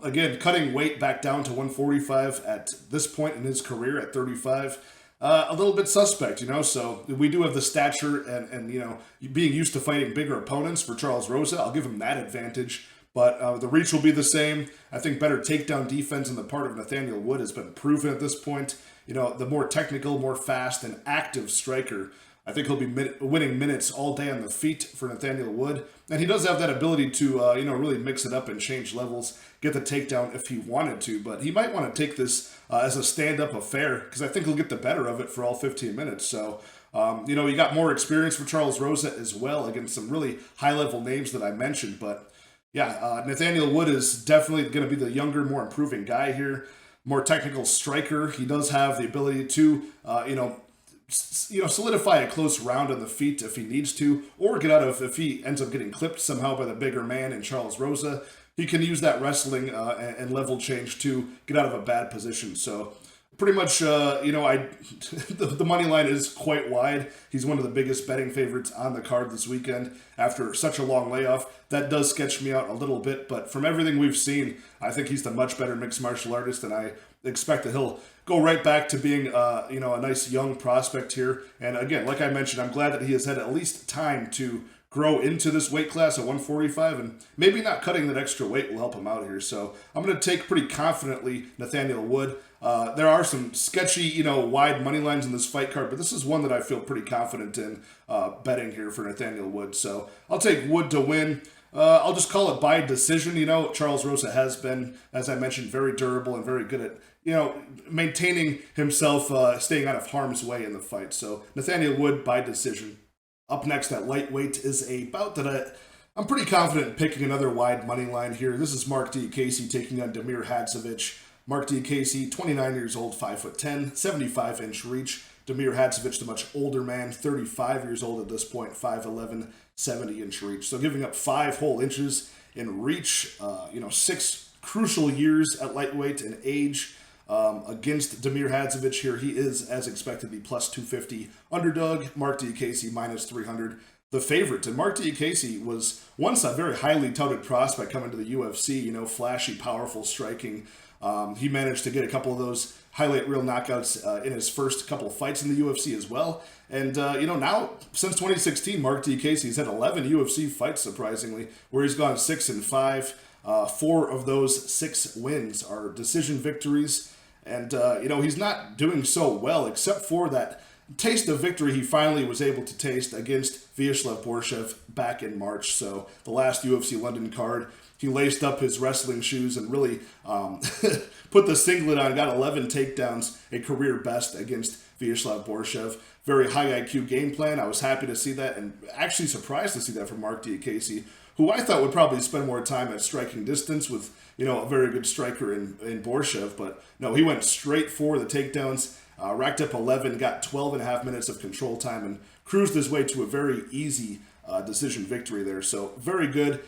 again, cutting weight back down to 145 at this point in his career at 35, a little bit suspect, So we do have the stature and being used to fighting bigger opponents for Charles Rosa. I'll give him that advantage. But the reach will be the same. I think better takedown defense on the part of Nathaniel Wood has been proven at this point. The more technical, more fast, and active striker. I think he'll be winning minutes all day on the feet for Nathaniel Wood. And he does have that ability to, really mix it up and change levels, get the takedown if he wanted to. But he might want to take this as a stand-up affair because I think he'll get the better of it for all 15 minutes. So, you got more experience for Charles Rosa as well against some really high-level names that I mentioned. But yeah, Nathaniel Wood is definitely going to be the younger, more improving guy here. More technical striker. He does have the ability to, solidify a close round on the feet if he needs to, or get out of, if he ends up getting clipped somehow by the bigger man in Charles Rosa, he can use that wrestling and level change to get out of a bad position. So pretty much, the money line is quite wide. He's one of the biggest betting favorites on the card this weekend after such a long layoff. That does sketch me out a little bit, but from everything we've seen, I think he's the much better mixed martial artist, and I expect that he'll go right back to being, a nice young prospect here. And again, like I mentioned, I'm glad that he has had at least time to grow into this weight class at 145, and maybe not cutting that extra weight will help him out here. So I'm going to take pretty confidently Nathaniel Wood. There are some sketchy, wide money lines in this fight card, but this is one that I feel pretty confident in betting here for Nathaniel Wood. So I'll take Wood to win. I'll just call it by decision. Charles Rosa has been, as I mentioned, very durable and very good at, maintaining himself, staying out of harm's way in the fight. So Nathaniel Wood by decision. Up next at lightweight is a bout that I'm pretty confident in picking another wide money line here. This is Mark Diakese taking on Damir Hadzovic. Mark Diakese, 29 years old, 5'10", 75-inch reach. Damir Hadzovic, the much older man, 35 years old at this point, 5'11", 70-inch reach. So giving up 5 whole inches in reach, 6 crucial years at lightweight in age. Against Damir Hadzovic here, he is, as expected, the plus 250 underdog. Mark Diakese, minus 300, the favorite. And Mark Diakese was once a very highly touted prospect coming to the UFC, flashy, powerful striking. He managed to get a couple of those highlight reel knockouts in his first couple of fights in the UFC as well. And, now, since 2016, Mark Diakese has had 11 UFC fights, surprisingly, where he's gone 6-5. 4 of those 6 wins are decision victories. And, he's not doing so well, except for that taste of victory he finally was able to taste against Vyacheslav Borshev back in March. So the last UFC London card, he laced up his wrestling shoes and really put the singlet on, got 11 takedowns, a career best against Vyacheslav Borshev. Very high IQ game plan. I was happy to see that and actually surprised to see that from Mark Diakese, who I thought would probably spend more time at striking distance with, a very good striker in Borshev. But no, he went straight for the takedowns, racked up 11, got 12 and a half minutes of control time, and cruised his way to a very easy decision victory there. So very good,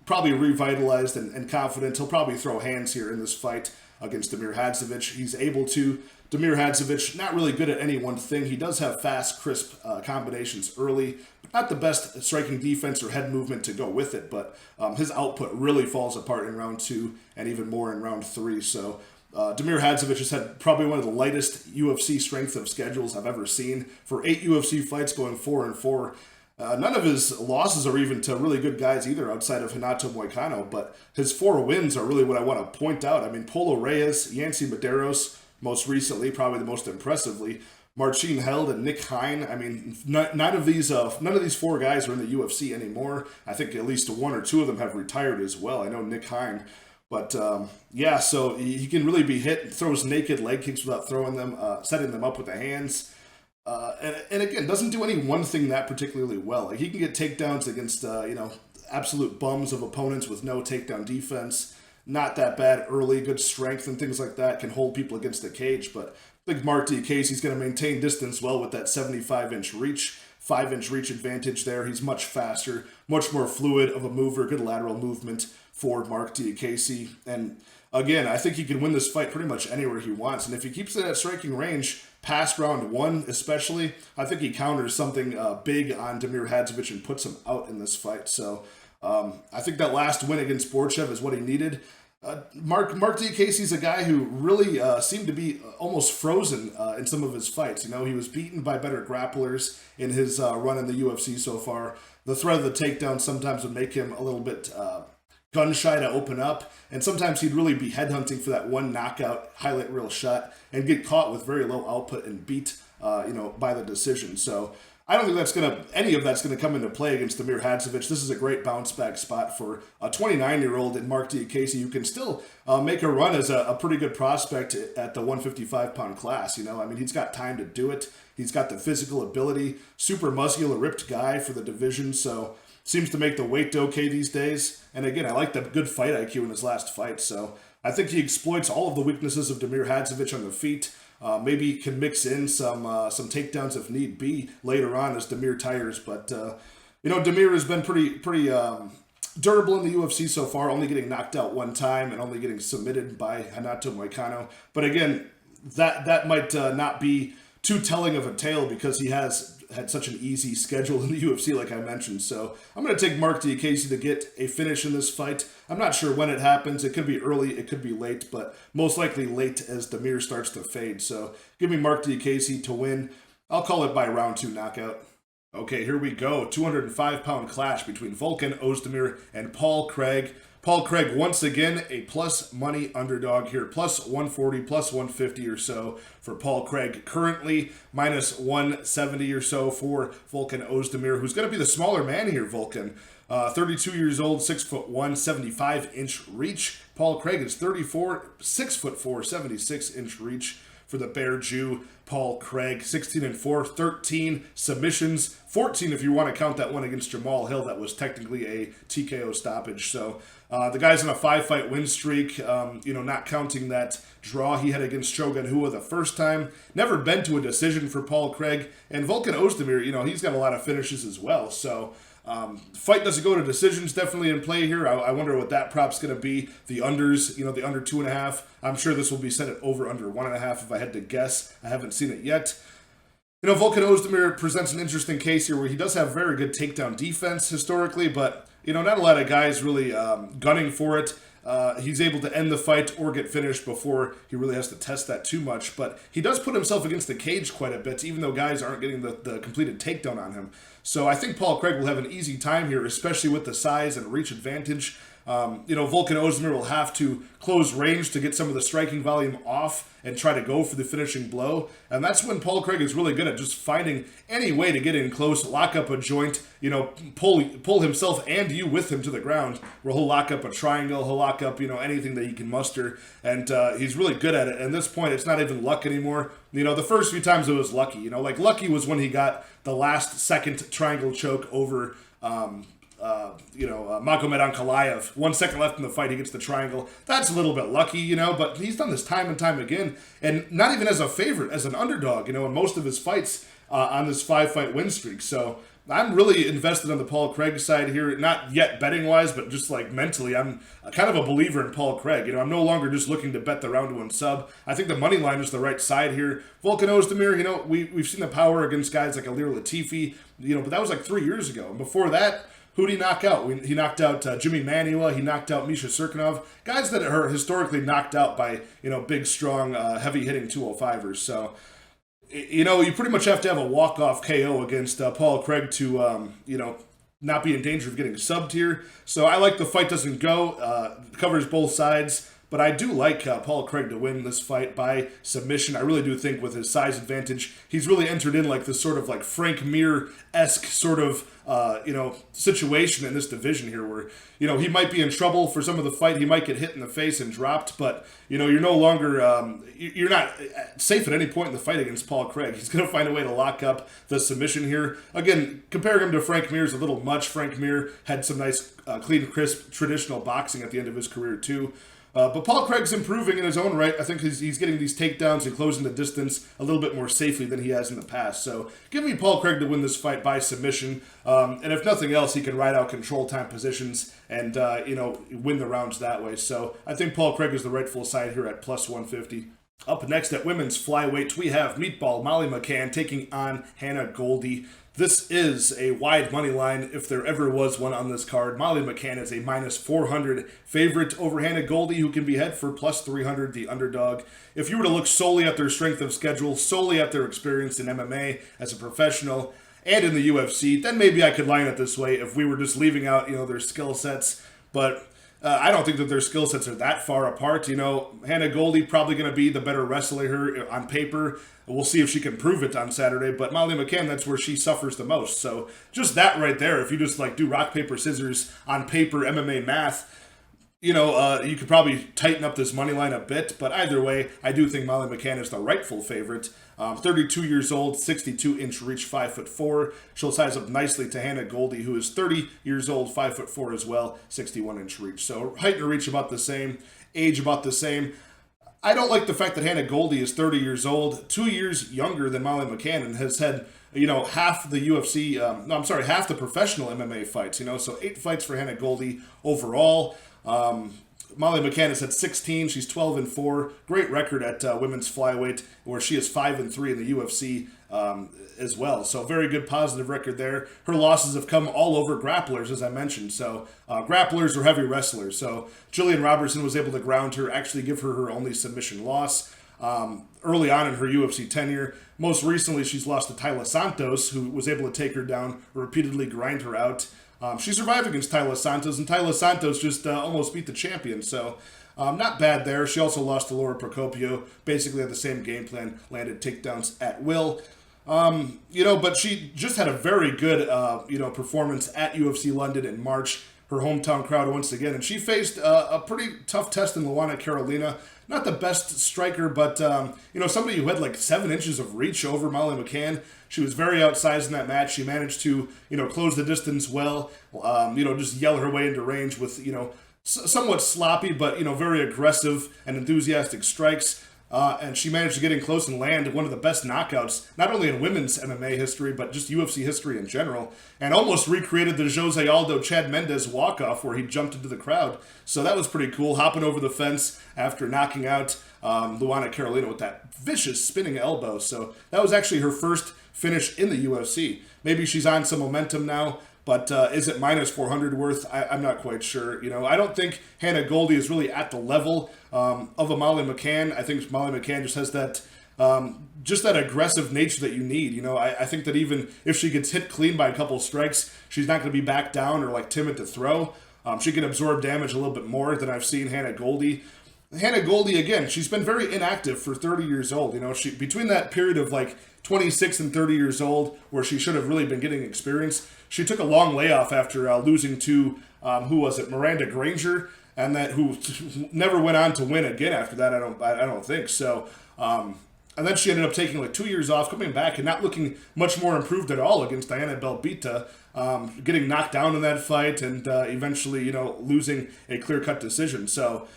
probably revitalized and confident. He'll probably throw hands here in this fight against Damir Hadzovic. He's able to. Damir Hadzovic, not really good at any one thing. He does have fast, crisp combinations early, but not the best striking defense or head movement to go with it. But his output really falls apart in round 2 and even more in round 3. So Damir Hadzovic has had probably one of the lightest UFC strength of schedules I've ever seen. For 8 UFC fights going 4-4. None of his losses are even to really good guys either outside of Renato Moicano, but his 4 wins are really what I want to point out. I mean, Polo Reyes, Yancy Medeiros, most recently, probably the most impressively, Marcin Held and Nick Hein. I mean, none of these 4 guys are in the UFC anymore. I think at least 1 or 2 of them have retired as well. I know Nick Hein. But, so he can really be hit, throws naked leg kicks without throwing them, setting them up with the hands. And again, doesn't do any one thing that particularly well. Like, he can get takedowns against, absolute bums of opponents with no takedown defense. Not that bad early, good strength and things like that, can hold people against the cage. But I think Mark Diakese, he's going to maintain distance well with that 75-inch reach, 5-inch reach advantage there. He's much faster, much more fluid of a mover, good lateral movement for Mark Diakese. And again, I think he can win this fight pretty much anywhere he wants. And if he keeps it at striking range, past round 1 especially, I think he counters something big on Damir Hadzovic and puts him out in this fight. So I think that last win against Borshev is what he needed. Mark Diakese is a guy who really seemed to be almost frozen in some of his fights. He was beaten by better grapplers in his run in the UFC so far. The threat of the takedown sometimes would make him a little bit gun shy to open up, and sometimes he'd really be headhunting for that one knockout highlight reel shot and get caught with very low output and beat by the decision. So I don't think any of that's going to come into play against Damir Hadzovic. This is a great bounce back spot for a 29-year-old in Mark Diakese who can still make a run as a pretty good prospect at the 155-pound class. He's got time to do it. He's got the physical ability, super muscular, ripped guy for the division, so seems to make the weight okay these days. And again, I like the good fight IQ in his last fight, so I think he exploits all of the weaknesses of Damir Hadzovic on the feet. Maybe can mix in some takedowns if need be later on as Damir tires. But, Damir has been pretty durable in the UFC so far, only getting knocked out 1 time and only getting submitted by Renato Moicano. But again, that might not be too telling of a tale because he has had such an easy schedule in the UFC, like I mentioned. So I'm going to take Mark Diakese to get a finish in this fight. I'm not sure when it happens. It could be early, it could be late, but most likely late as Damir starts to fade. So give me Mark Diakese to win. I'll call it by round 2 knockout. Okay, here we go. 205-pound clash between Volkan Oezdemir and Paul Craig. Paul Craig, once again, a plus money underdog here. Plus 140, plus 150 or so for Paul Craig. Currently, minus 170 or so for Volkan Oezdemir, who's going to be the smaller man here, Volkan. 32 years old, 6'1", 75-inch reach. Paul Craig is 34, 6'4", 76-inch reach for the Bear Jew. Paul Craig, 16-4, 13 submissions, 14 if you want to count that one against Jamal Hill. That was technically a TKO stoppage. So the guy's on a 5-fight win streak, not counting that draw he had against Shogun Hua the first time. Never been to a decision for Paul Craig. And Volkan Oezdemir, he's got a lot of finishes as well. So fight doesn't go to decisions, definitely in play here. I wonder what that prop's going to be. The unders, the under 2.5. I'm sure this will be set at over under 1.5 if I had to guess. I haven't seen it yet. Volkan Oezdemir presents an interesting case here where he does have very good takedown defense historically, but, not a lot of guys really gunning for it. He's able to end the fight or get finished before he really has to test that too much. But he does put himself against the cage quite a bit, even though guys aren't getting the completed takedown on him. So I think Paul Craig will have an easy time here, especially with the size and reach advantage. Volkan Oezdemir will have to close range to get some of the striking volume off and try to go for the finishing blow. And that's when Paul Craig is really good at just finding any way to get in close, lock up a joint, pull himself and you with him to the ground, where he'll lock up a triangle, he'll lock up, anything that he can muster. And he's really good at it. At this point, it's not even luck anymore. The first few times it was lucky. Lucky was when he got the last second triangle choke over Magomed Ankalaev. 1 second left in the fight, he gets the triangle. That's a little bit lucky, but he's done this time and time again, and not even as a favorite, as an underdog, in most of his fights on this 5-fight win streak. So I'm really invested on the Paul Craig side here, not yet betting-wise, but just like mentally, I'm kind of a believer in Paul Craig. I'm no longer just looking to bet the round one sub. I think the money line is the right side here. Volkan Oezdemir, we've seen the power against guys like Alir Latifi, but that was like 3 years ago. And before that, who'd he knock out? He knocked out Jimmy Manuwa. He knocked out Misha Serkinov. Guys that are historically knocked out by, big, strong, heavy-hitting 205ers. So, you pretty much have to have a walk-off KO against Paul Craig to, not be in danger of getting subbed here. So I like the fight doesn't go. Covers both sides. But I do like Paul Craig to win this fight by submission. I really do think with his size advantage, he's really entered in like this sort of like Frank Mir-esque sort of, situation in this division here where, he might be in trouble for some of the fight. He might get hit in the face and dropped, but, you're no longer, you're not safe at any point in the fight against Paul Craig. He's going to find a way to lock up the submission here. Again, comparing him to Frank Mir is a little much. Frank Mir had some nice, clean, crisp, traditional boxing at the end of his career too. But Paul Craig's improving in his own right. I think he's getting these takedowns and closing the distance a little bit more safely than he has in the past. So give me Paul Craig to win this fight by submission. And if nothing else, he can ride out control time positions and, win the rounds that way. So I think Paul Craig is the rightful side here at plus 150. Up next at women's flyweight, we have Meatball Molly McCann taking on Hannah Goldy. This is a wide money line if there ever was one on this card. Molly McCann is a minus 400 favorite over Hannah Goldy, who can be head for plus 300, the underdog. If you were to look solely at their strength of schedule, solely at their experience in MMA as a professional and in the UFC, then maybe I could line it this way if we were just leaving out, their skill sets. But I don't think that their skill sets are that far apart. Hannah Goldy probably going to be the better wrestler here on paper. We'll see if she can prove it on Saturday. But Molly McCann, that's where she suffers the most. So just that right there, if you just do rock, paper, scissors on paper MMA math, you could probably tighten up this money line a bit. But either way, I do think Molly McCann is the rightful favorite. 32 years old, 62-inch reach, 5'4". She'll size up nicely to Hannah Goldy, who is 30 years old, 5'4" as well, 61-inch reach. So height and reach about the same, age about the same. I don't like the fact that Hannah Goldy is 30 years old, 2 years younger than Molly McCann, and has had, half the UFC, half the professional MMA fights, so 8 fights for Hannah Goldy overall. Molly McCann has had 16. She's 12-4. Great record at women's flyweight, where she is 5-3 in the UFC as well. So very good positive record there. Her losses have come all over grapplers, as I mentioned. So grapplers or heavy wrestlers. So Jillian Robertson was able to ground her, actually give her her only submission loss early on in her UFC tenure. Most recently, she's lost to Taila Santos, who was able to take her down, repeatedly grind her out. She survived against Taila Santos, and Taila Santos just almost beat the champion, so not bad there. She also lost to Laura Procopio, basically had the same game plan, landed takedowns at will. But she just had a very good, performance at UFC London in March. Her hometown crowd once again, and she faced a pretty tough test in Luana Carolina. Not the best striker, but somebody who had like 7 inches of reach over Molly McCann. She was very outsized in that match. She managed to close the distance well. Just yell her way into range with somewhat sloppy but very aggressive and enthusiastic strikes. And she managed to get in close and land one of the best knockouts, not only in women's MMA history, but just UFC history in general, and almost recreated the Jose Aldo Chad Mendes walk-off where he jumped into the crowd. So that was pretty cool, hopping over the fence after knocking out Luana Carolina with that vicious spinning elbow. So that was actually her first finish in the UFC. Maybe she's on some momentum now. But is it minus 400 worth? I'm not quite sure. I don't think Hannah Goldy is really at the level of a Molly McCann. I think Molly McCann just has that that aggressive nature that you need. I think that even if she gets hit clean by a couple strikes, she's not going to be back down or like timid to throw. She can absorb damage a little bit more than I've seen Hannah Goldy. Hannah Goldy, again, she's been very inactive for 30 years old. She between that period of like 26 and 30 years old, where she should have really been getting experience, she took a long layoff after losing to, Miranda Granger, and who never went on to win again after that, I don't think. So, and then she ended up taking like 2 years off, coming back and not looking much more improved at all against Diana Belbita, getting knocked down in that fight and eventually, losing a clear-cut decision. So,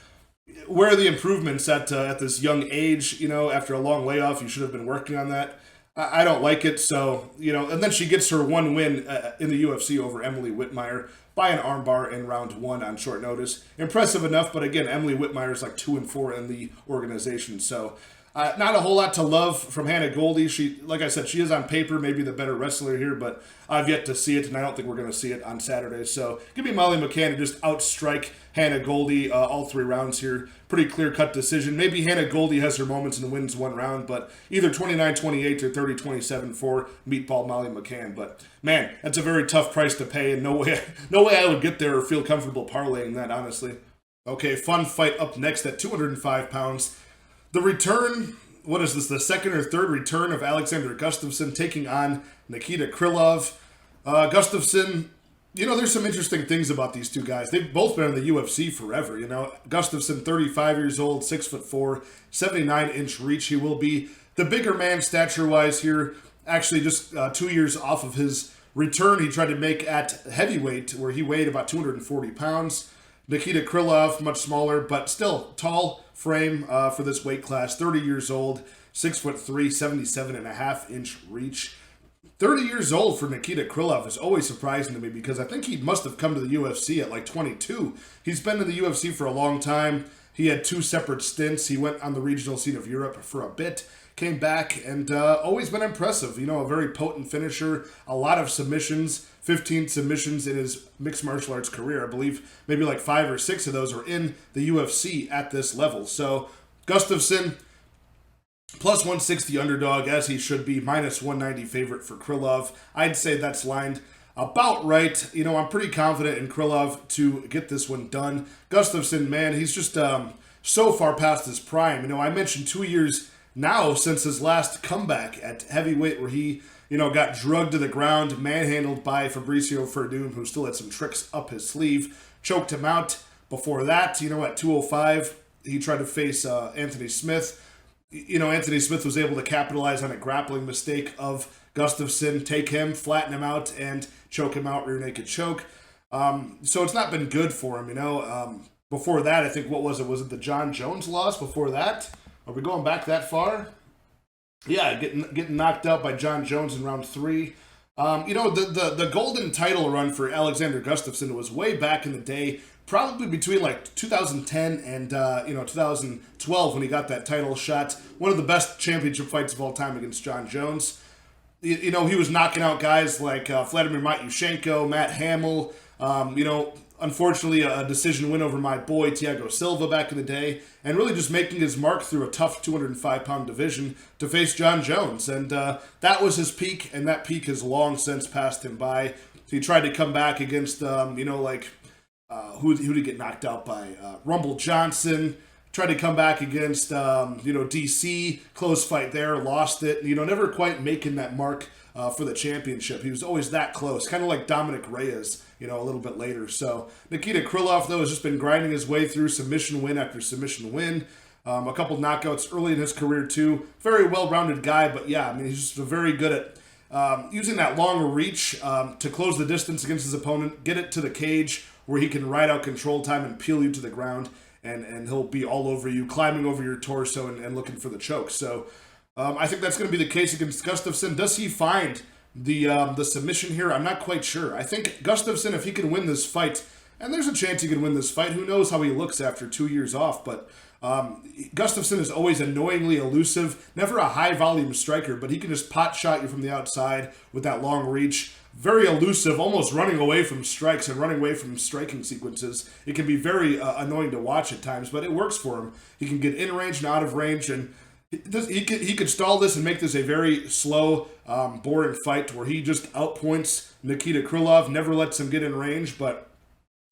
where are the improvements at this young age? After a long layoff, you should have been working on that. I don't like it. So, and then she gets her one win in the UFC over Emily Whitmire by an armbar in round 1 on short notice. Impressive enough, but again, Emily Whitmire is like 2-4 in the organization. So, not a whole lot to love from Hannah Goldy. She, like I said, she is on paper maybe the better wrestler here, but I've yet to see it, and I don't think we're going to see it on Saturday. So give me Molly McCann to just outstrike Hannah Goldy all 3 rounds here. Pretty clear-cut decision. Maybe Hannah Goldy has her moments and wins 1 round, but either 29-28 or 30-27 for Meatball Molly McCann. But man, that's a very tough price to pay, and no way I would get there or feel comfortable parlaying that, honestly. Okay, fun fight up next at 205 pounds. The return, what is this, the second or third return of Alexander Gustafsson taking on Nikita Krylov. Gustafsson, there's some interesting things about these two guys. They've both been in the UFC forever, Gustafsson, 35 years old, 6'4", 79-inch reach. He will be the bigger man stature-wise here. Actually, just 2 years off of his return he tried to make at heavyweight, where he weighed about 240 pounds. Nikita Krylov, much smaller, but still tall frame for this weight class. 30 years old, 6'3", 77.5-inch reach. 30 years old for Nikita Krylov is always surprising to me because I think he must have come to the UFC at like 22. He's been in the UFC for a long time. He had 2 separate stints. He went on the regional scene of Europe for a bit, came back, and always been impressive. A very potent finisher, a lot of submissions, 15 submissions in his mixed martial arts career. I believe maybe like 5 or 6 of those are in the UFC at this level. So Gustafsson, plus 160 underdog, as he should be, minus 190 favorite for Krylov. I'd say that's lined about right. I'm pretty confident in Krylov to get this one done. Gustafsson, man, he's just so far past his prime. I mentioned 2 years now since his last comeback at heavyweight, where he got drugged to the ground, manhandled by Fabricio Verdun, who still had some tricks up his sleeve, choked him out. Before that, at 205, he tried to face Anthony Smith. Anthony Smith was able to capitalize on a grappling mistake of Gustafsson, take him, flatten him out, and choke him out, rear naked choke. So it's not been good for him, Before that, I think, what was it? Was it the John Jones loss before that? Are we going back that far? Yeah, getting knocked out by John Jones in round 3. The golden title run for Alexander Gustafsson was way back in the day, probably between like 2010 and 2012 when he got that title shot. One of the best championship fights of all time against John Jones. He was knocking out guys like Vladimir Matyushenko, Matt Hamill. Unfortunately, a decision win over my boy Thiago Silva back in the day, and really just making his mark through a tough 205-pound division to face John Jones. And that was his peak, and that peak has long since passed him by. He tried to come back against, who did he get knocked out by? Rumble Johnson, Tried to come back against, DC, close fight there, lost it. Never quite making that mark for the championship. He was always that close, kind of like Dominic Reyes, a little bit later. So Nikita Krylov, though, has just been grinding his way through submission win after submission win. A couple knockouts early in his career, too. Very well-rounded guy, but yeah, he's just very good at using that long reach to close the distance against his opponent, get it to the cage where he can ride out control time and peel you to the ground, and he'll be all over you, climbing over your torso and looking for the choke. So I think that's going to be the case against Gustafsson. Does he find the submission here? I'm not quite sure. I think Gustafsson, if he can win this fight, and there's a chance he can win this fight, who knows how he looks after 2 years off, but Gustafsson is always annoyingly elusive, never a high-volume striker, but he can just pot-shot you from the outside with that long reach. Very elusive, almost running away from strikes and running away from striking sequences. It can be very annoying to watch at times, but it works for him. He can get in range and out of range, and he could stall this and make this a very slow, boring fight where he just outpoints Nikita Krylov, never lets him get in range, but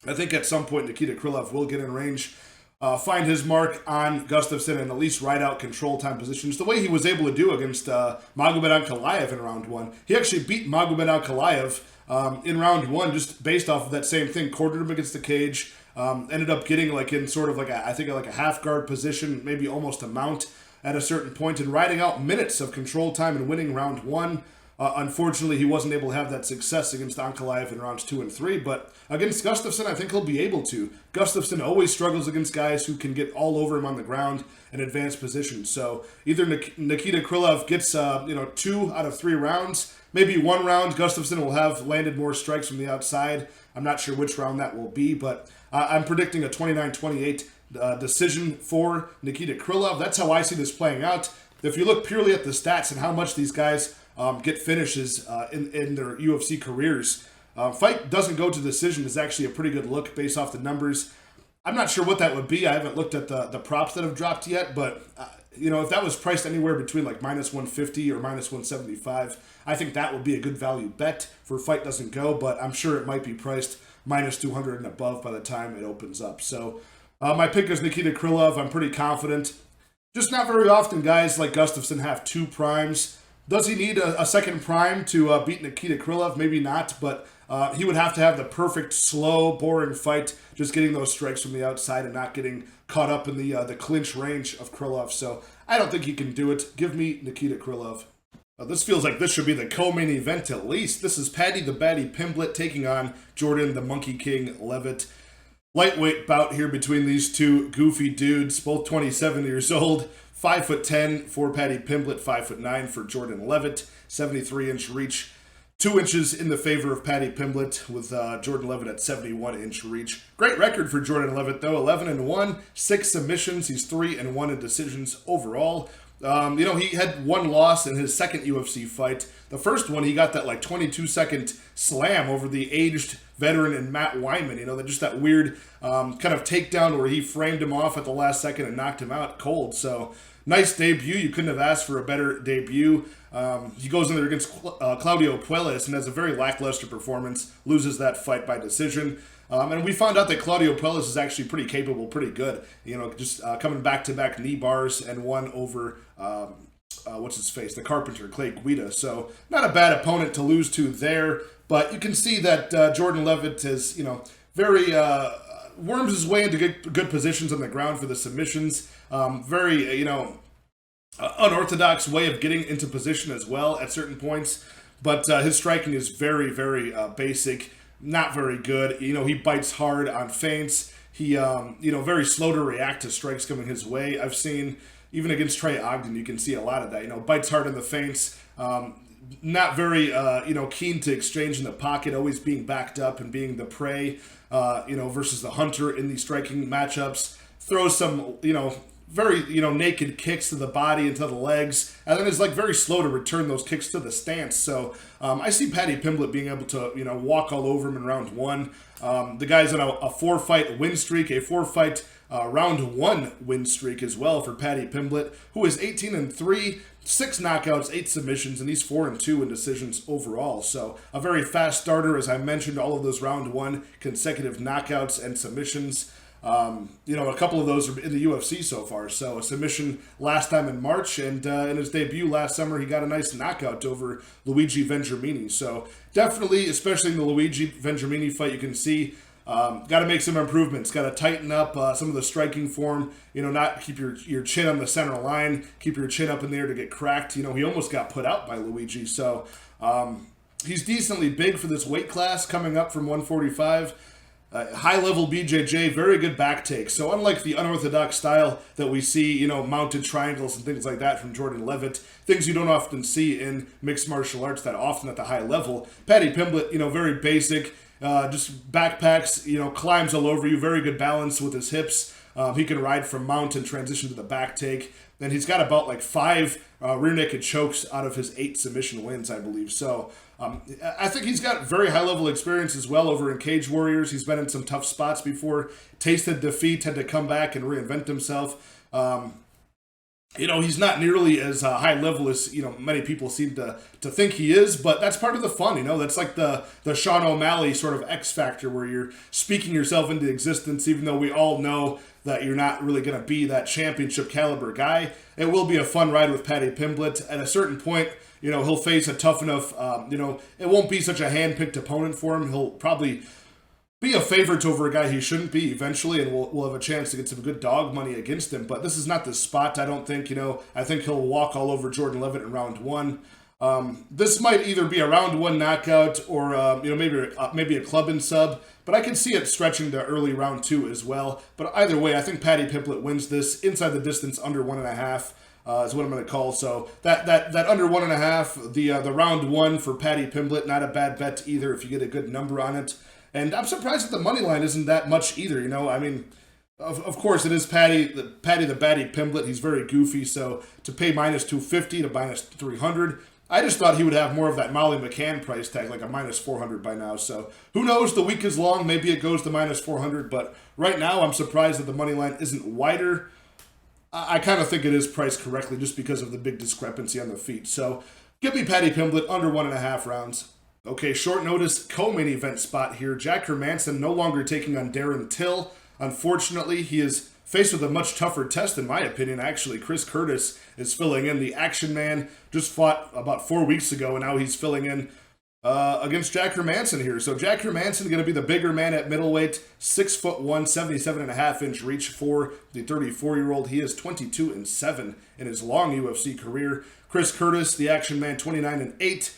I think at some point Nikita Krylov will get in range, find his mark on Gustafsson, and at least ride out control time positions the way he was able to do against Magomed Ankalaev in round one. He actually beat Magomed Ankalaev in round one just based off of that same thing, cornered him against the cage, ended up getting in sort of like a half guard position, maybe almost a mount at a certain point, and riding out minutes of control time and winning round one. Unfortunately, he wasn't able to have that success against Ankalaev in rounds 2 and 3, but against Gustafsson, I think he'll be able to. Gustafsson always struggles against guys who can get all over him on the ground and advance positions. So either Nikita Krylov gets 2 out of 3 rounds, maybe 1 round Gustafsson will have landed more strikes from the outside. I'm not sure which round that will be, but I'm predicting a 29-28 decision for Nikita Krylov. That's how I see this playing out. If you look purely at the stats and how much these guys get finishes in their UFC careers, fight doesn't go to decision is actually a pretty good look based off the numbers. I'm not sure what that would be. I haven't looked at the props that have dropped yet, but if that was priced anywhere between like -150 or -175, I think that would be a good value bet for fight doesn't go, but I'm sure it might be priced -200 and above by the time it opens up. So my pick is Nikita Krylov. I'm pretty confident. Just not very often guys like Gustafsson have 2 primes. Does he need a second prime to beat Nikita Krylov? Maybe not, but he would have to have the perfect, slow, boring fight, just getting those strikes from the outside and not getting caught up in the clinch range of Krylov. So I don't think he can do it. Give me Nikita Krylov. This feels like this should be the co-main event at least. This is Paddy the Baddy Pimblett taking on Jordan the Monkey King Leavitt. Lightweight bout here between these two goofy dudes, both 27 years old. 5'10" for Paddy Pimblett, 5'9" for Jordan Leavitt. 73-inch reach, 2 inches in the favor of Paddy Pimblett, with Jordan Leavitt at 71-inch reach. Great record for Jordan Leavitt though, 11-1, 6 submissions. He's 3-1 in decisions overall. He had 1 loss in his second UFC fight. The first one, he got that 22-second slam over the aged veteran and Matt Wyman. That weird kind of takedown where he framed him off at the last second and knocked him out cold. So nice debut. You couldn't have asked for a better debut. He goes in there against Claudio Puelles and has a very lackluster performance. Loses that fight by decision. And we found out that Claudio Puelles is actually pretty capable, pretty good. Coming back-to-back knee bars and won over, the Carpenter, Clay Guida. So not a bad opponent to lose to there. But you can see that Jordan Leavitt is, very worms his way into good positions on the ground for the submissions. Very, unorthodox way of getting into position as well at certain points. But his striking is very, very basic. Not very good. He bites hard on feints. He, very slow to react to strikes coming his way. I've seen, even against Trey Ogden, you can see a lot of that. Bites hard in the feints. Not very, keen to exchange in the pocket, always being backed up and being the prey, versus the hunter in these striking matchups. Throws some, very, naked kicks to the body and to the legs, and then is very slow to return those kicks to the stance. So I see Paddy Pimblett being able to, walk all over him in round 1. The guy's on a 4-fight win streak, a 4-fight round 1 win streak as well for Paddy Pimblett, who is 18-3, 6 knockouts, 8 submissions, and he's 4-2 in decisions overall. So a very fast starter, as I mentioned, all of those round 1 consecutive knockouts and submissions. A couple of those are in the UFC so far. So a submission last time in March, and in his debut last summer, he got a nice knockout over Luigi Vendramini. So definitely, especially in the Luigi Vendramini fight, you can see got to make some improvements. Got to tighten up some of the striking form. Not keep your chin on the center line. Keep your chin up in there to get cracked. He almost got put out by Luigi. So he's decently big for this weight class, coming up from 145. High-level BJJ, very good back take. So unlike the unorthodox style that we see, mounted triangles and things like that from Jordan Leavitt, things you don't often see in mixed martial arts that often at the high level, Paddy Pimblett, very basic, just backpacks, climbs all over you, very good balance with his hips. He can ride from mount and transition to the back take. And he's got about like 5 rear naked chokes out of his 8 submission wins, I believe. So I think he's got very high-level experience as well over in Cage Warriors. He's been in some tough spots before, tasted defeat, had to come back and reinvent himself. He's not nearly as high-level as, many people seem to think he is, but that's part of the fun, That's like the Sean O'Malley sort of X factor where you're speaking yourself into existence, even though we all know that you're not really going to be that championship caliber guy. It will be a fun ride with Paddy Pimblett. At a certain point, he'll face a tough enough, it won't be such a hand-picked opponent for him. He'll probably be a favorite over a guy he shouldn't be eventually, and we'll have a chance to get some good dog money against him. But this is not the spot, I don't think. I think he'll walk all over Jordan Leavitt in round 1. This might either be a round 1 knockout or maybe a club and sub, but I can see it stretching to early round 2 as well. But either way, I think Paddy Pimblett wins this inside the distance, under 1.5. Is what I'm going to call. So that under 1.5, the round 1 for Paddy Pimblett, not a bad bet either if you get a good number on it. And I'm surprised that the money line isn't that much either. Of course it is Paddy the Batty Pimblett. He's very goofy. So to pay minus 250 to minus 300, I just thought he would have more of that Molly McCann price tag, like a minus 400 by now. So who knows? The week is long. Maybe it goes to minus 400. But right now, I'm surprised that the money line isn't wider. I kind of think it is priced correctly just because of the big discrepancy on the feet. So give me Paddy Pimblett under 1.5 rounds. Okay, short notice co-main event spot here. Jack Hermansson no longer taking on Darren Till. Unfortunately, he is faced with a much tougher test, in my opinion. Actually, Chris Curtis is filling in. The Action Man just fought about 4 weeks ago, and now he's filling in against Jack Hermansson here. So Jack Hermansson going to be the bigger man at middleweight, 6'1", 77.5-inch reach for the 34-year-old. He is 22-7 in his long UFC career. Chris Curtis, the Action Man, 29-8.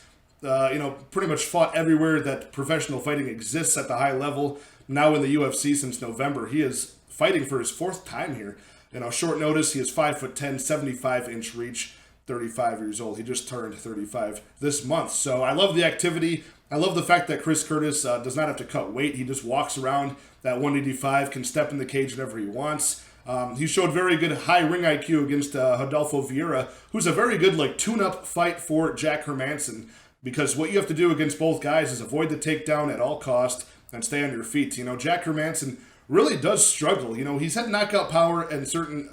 Pretty much fought everywhere that professional fighting exists at the high level. Now in the UFC since November. He is fighting for his 4th time here. Short notice, he is 5'10", 75-inch reach, 35 years old. He just turned 35 this month. So I love the activity. I love the fact that Chris Curtis does not have to cut weight. He just walks around that 185, can step in the cage whenever he wants. He showed very good high ring IQ against Rodolfo Vieira, who's a very good tune-up fight for Jack Hermansson. Because what you have to do against both guys is avoid the takedown at all cost and stay on your feet. Jack Hermansson really does struggle. He's had knockout power in certain,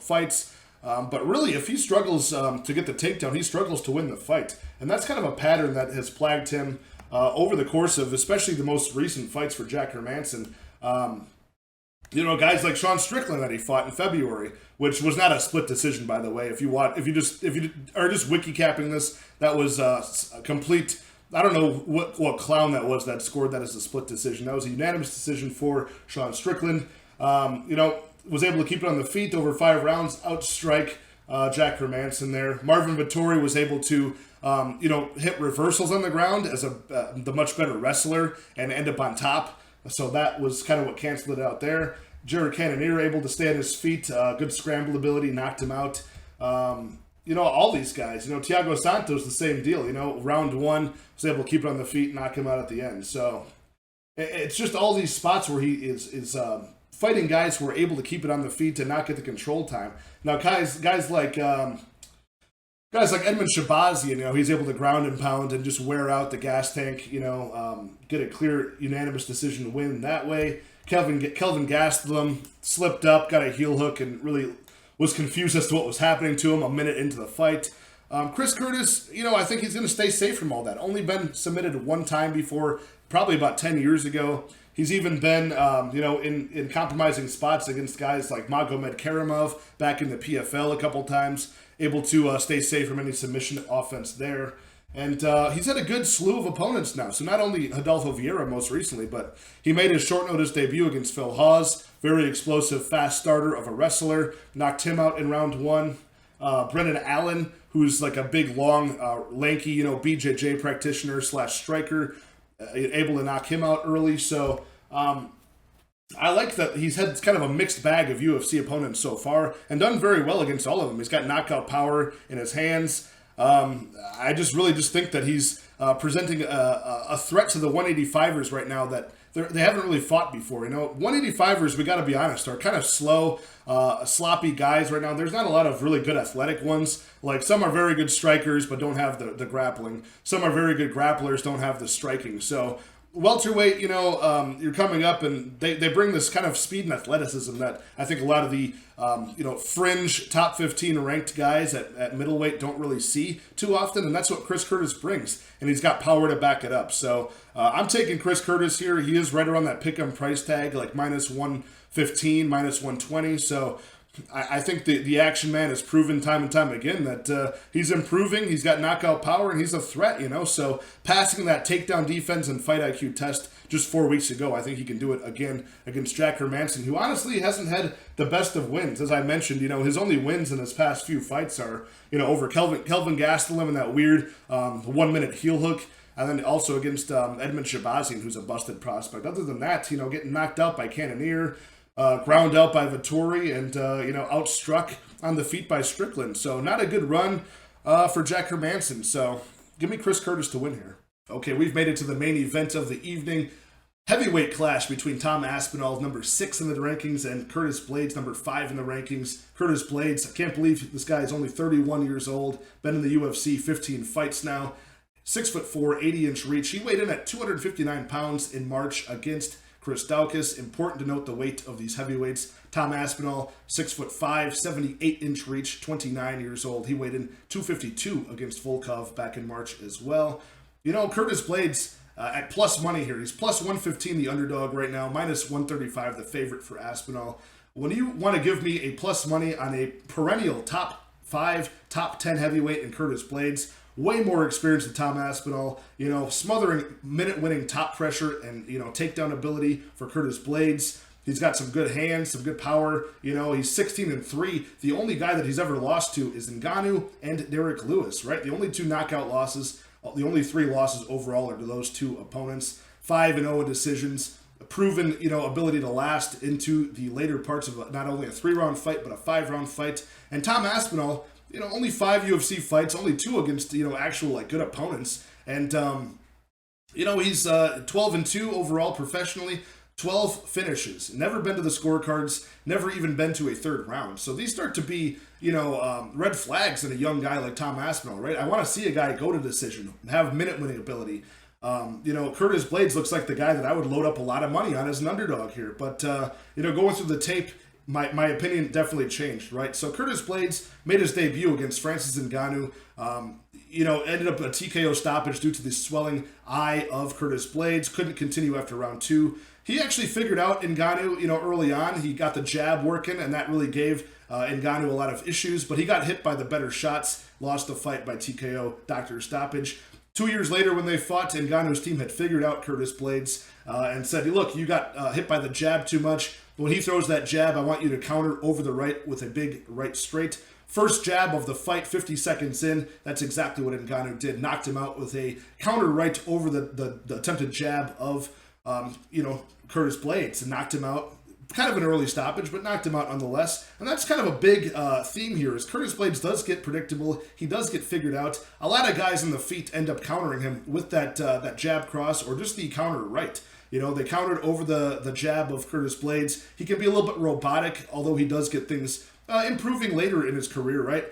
fights. But really, if he struggles to get the takedown, he struggles to win the fight. And that's kind of a pattern that has plagued him over the course of especially the most recent fights for Jack Hermansson. Guys like Sean Strickland that he fought in February, which was not a split decision, by the way. If you are just wiki capping this, that was a complete. I don't know what clown that was that scored that as a split decision. That was a unanimous decision for Sean Strickland. Was able to keep it on the feet over 5 rounds, outstrike Jack Hermansson there. Marvin Vettori was able to hit reversals on the ground as the much better wrestler and end up on top. So that was kind of what canceled it out there. Jared Cannonier able to stay on his feet. Good scramble ability, knocked him out. All these guys. Thiago Santos, the same deal. Round 1, was able to keep it on the feet, knock him out at the end. So it's just all these spots where he is fighting guys who are able to keep it on the feet and not get the control time. Now, guys like Edmund Shabazi, he's able to ground and pound and just wear out the gas tank, get a clear unanimous decision win that way. Kelvin Gastelum slipped up, got a heel hook, and really was confused as to what was happening to him a minute into the fight. Chris Curtis, I think he's going to stay safe from all that. Only been submitted 1 time before, probably about 10 years ago. He's even been, in compromising spots against guys like Magomed Karamov back in the PFL a couple times, able to stay safe from any submission offense there. And he's had a good slew of opponents now. So not only Rodolfo Vieira most recently, but he made his short notice debut against Phil Hawes. Very explosive, fast starter of a wrestler. Knocked him out in round 1. Brennan Allen, who's like a big, long, lanky, BJJ practitioner / striker, able to knock him out early. So I like that he's had kind of a mixed bag of UFC opponents so far and done very well against all of them. He's got knockout power in his hands. I just think that he's presenting a threat to the 185ers right now that they haven't really fought before. 185ers, we got to be honest, are kind of slow, sloppy guys right now. There's not a lot of really good athletic ones. Like, some are very good strikers but don't have the grappling. Some are very good grapplers, don't have the striking. So welterweight, you're coming up, and they bring this kind of speed and athleticism that I think a lot of the, fringe top 15 ranked guys at middleweight don't really see too often, and that's what Chris Curtis brings, and he's got power to back it up. So I'm taking Chris Curtis here. He is right around that pick'em price tag, like minus 115, minus 120, so I think the action man has proven time and time again that he's improving, he's got knockout power, and he's a threat, So passing that takedown defense and fight IQ test just 4 weeks ago, I think he can do it again against Jack Hermansson, who honestly hasn't had the best of wins. As I mentioned, his only wins in his past few fights are, over Kelvin Gastelum and that weird 1 minute heel hook. And then also against Edmund Shabazian, who's a busted prospect. Other than that, getting knocked out by Cannonier, ground out by Vettori, and, outstruck on the feet by Strickland. So not a good run for Jack Hermansson. So give me Chris Curtis to win here. Okay, we've made it to the main event of the evening. Heavyweight clash between Tom Aspinall, number 6 in the rankings, and Curtis Blaydes, number 5 in the rankings. Curtis Blaydes, I can't believe this guy is only 31 years old, been in the UFC 15 fights now. 6'4", 80-inch reach. He weighed in at 259 pounds in March against Chris Diakese. Important to note the weight of these heavyweights. Tom Aspinall, 6'5", 78-inch reach, 29 years old. He weighed in 252 against Volkov back in March as well. Curtis Blaydes at plus money here. He's plus 115, the underdog right now, minus 135, the favorite for Aspinall. When you want to give me a plus money on a perennial top 5, top 10 heavyweight in Curtis Blaydes, way more experience than Tom Aspinall, smothering minute-winning top pressure and, takedown ability for Curtis Blaydes. He's got some good hands, some good power. He's 16-3. The only guy that he's ever lost to is Ngannou and Derek Lewis, right? The only 2 knockout losses, the only 3 losses overall are to those 2 opponents. 5-0 in decisions. A proven, ability to last into the later parts of not only a 3-round fight, but a 5-round fight. And Tom Aspinall, only 5 UFC fights, only 2 against, actual, good opponents. And, he's 12-2 overall professionally, 12 finishes. Never been to the scorecards, never even been to a 3rd round. So these start to be, red flags in a young guy like Tom Aspinall, right? I want to see a guy go to decision, have minute-winning ability. Curtis Blaydes looks like the guy that I would load up a lot of money on as an underdog here. But, going through the tape, my opinion definitely changed, right? So Curtis Blaydes made his debut against Francis Ngannou, ended up a TKO stoppage due to the swelling eye of Curtis Blaydes, couldn't continue after round 2. He actually figured out Ngannou, early on. He got the jab working, and that really gave Ngannou a lot of issues, but he got hit by the better shots, lost the fight by TKO doctor stoppage. 2 years later, when they fought, Ngannou's team had figured out Curtis Blaydes and said, hey, look, you got hit by the jab too much. When he throws that jab, I want you to counter over the right with a big right straight. First jab of the fight, 50 seconds in, that's exactly what Ngannou did. Knocked him out with a counter right over the attempted jab of, Curtis Blaydes, and knocked him out. Kind of an early stoppage, but knocked him out nonetheless. And that's kind of a big theme here, is Curtis Blaydes does get predictable. He does get figured out. A lot of guys in the feet end up countering him with that jab cross or just the counter right. They countered over the jab of Curtis Blaydes. He can be a little bit robotic, although he does get things improving later in his career, right?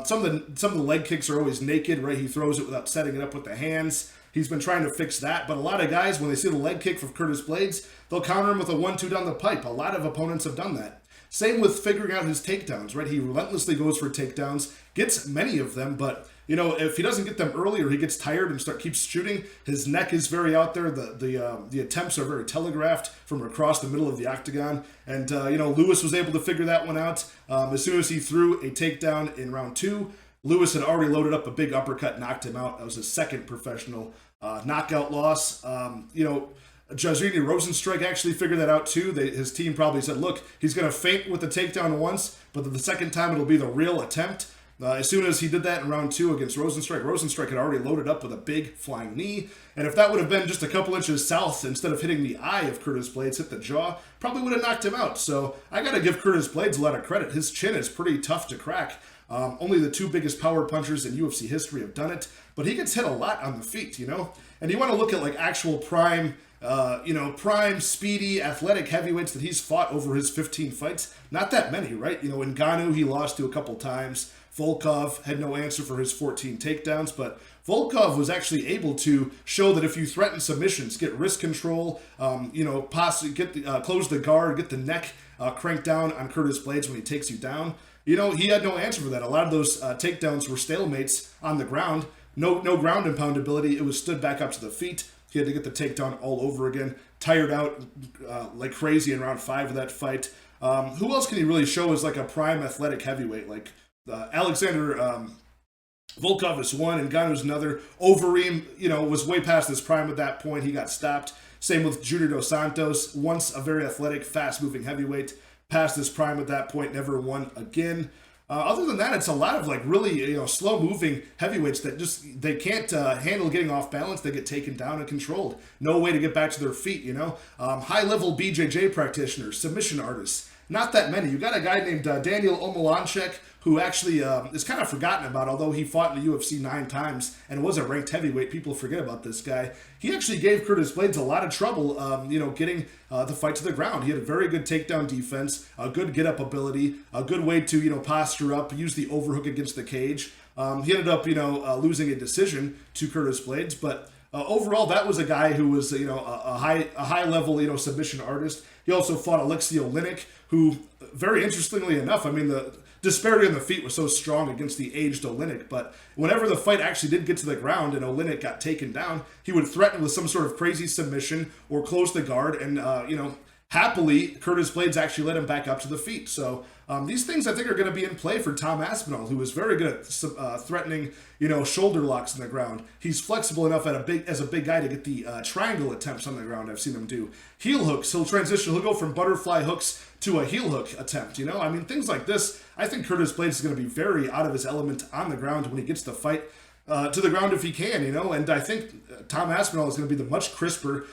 Some of the leg kicks are always naked, right? He throws it without setting it up with the hands. He's been trying to fix that, but a lot of guys, when they see the leg kick from Curtis Blaydes, they'll counter him with a 1-2 down the pipe. A lot of opponents have done that. Same with figuring out his takedowns, right? He relentlessly goes for takedowns, gets many of them, but you know, if he doesn't get them early or he gets tired and keeps shooting, his neck is very out there. The attempts are very telegraphed from across the middle of the octagon. And, you know, Lewis was able to figure that one out. As soon as he threw a takedown in round 2, Lewis had already loaded up a big uppercut, knocked him out. That was his second professional knockout loss. You know, Jairzinho Rosenstrike actually figured that out too. His team probably said, look, he's going to feint with the takedown once, but the second time it'll be the real attempt. As soon as he did that in round 2 against Rosenstrike had already loaded up with a big flying knee. And if that would have been just a couple inches south, instead of hitting the eye of Curtis Blaydes, hit the jaw, probably would have knocked him out. So I got to give Curtis Blaydes a lot of credit. His chin is pretty tough to crack. Only the 2 biggest power punchers in UFC history have done it, but he gets hit a lot on the feet, you know? And you want to look at like actual prime, prime, speedy, athletic heavyweights that he's fought over his 15 fights. Not that many, right? You know, Ngannou, he lost to a couple times. Volkov had no answer for his 14 takedowns, but Volkov was actually able to show that if you threaten submissions, get wrist control, possibly close the guard, get the neck cranked down on Curtis Blaydes when he takes you down. You know, he had no answer for that. A lot of those takedowns were stalemates on the ground. No ground and pound ability. It was stood back up to the feet. He had to get the takedown all over again. Tired out like crazy in round 5 of that fight. Who else can he really show as like a prime athletic heavyweight? Like Alexander Volkov is one, and Ngannou's another. Overeem, you know, was way past his prime at that point. He got stopped. Same with Junior Dos Santos, once a very athletic, fast-moving heavyweight. Past his prime at that point, never won again. Other than that, it's a lot of like really slow-moving heavyweights that just they can't handle getting off balance. They get taken down and controlled. No way to get back to their feet. You know, high-level BJJ practitioners, submission artists. Not that many. You got a guy named Daniel Omolanchek, who actually is kind of forgotten about, although he fought in the UFC 9 times and was a ranked heavyweight. People forget about this guy. He actually gave Curtis Blaydes a lot of trouble, getting the fight to the ground. He had a very good takedown defense, a good get-up ability, a good way to, posture up, use the overhook against the cage. He ended up, losing a decision to Curtis Blaydes, but overall, that was a guy who was, a high-level, submission artist. He also fought Alexei Oleinik, who, very interestingly enough, I mean, the disparity on the feet was so strong against the aged Oleinik, but whenever the fight actually did get to the ground and Oleinik got taken down, he would threaten with some sort of crazy submission or close the guard, and, happily, Curtis Blaydes actually led him back up to the feet. So these things, I think, are going to be in play for Tom Aspinall, who is very good at threatening, shoulder locks in the ground. He's flexible enough as a big guy to get the triangle attempts on the ground. I've seen him do heel hooks. He'll transition. He'll go from butterfly hooks to a heel hook attempt. I mean, things like this. I think Curtis Blaydes is going to be very out of his element on the ground when he gets the fight to the ground if he can. And I think Tom Aspinall is going to be the much crisper,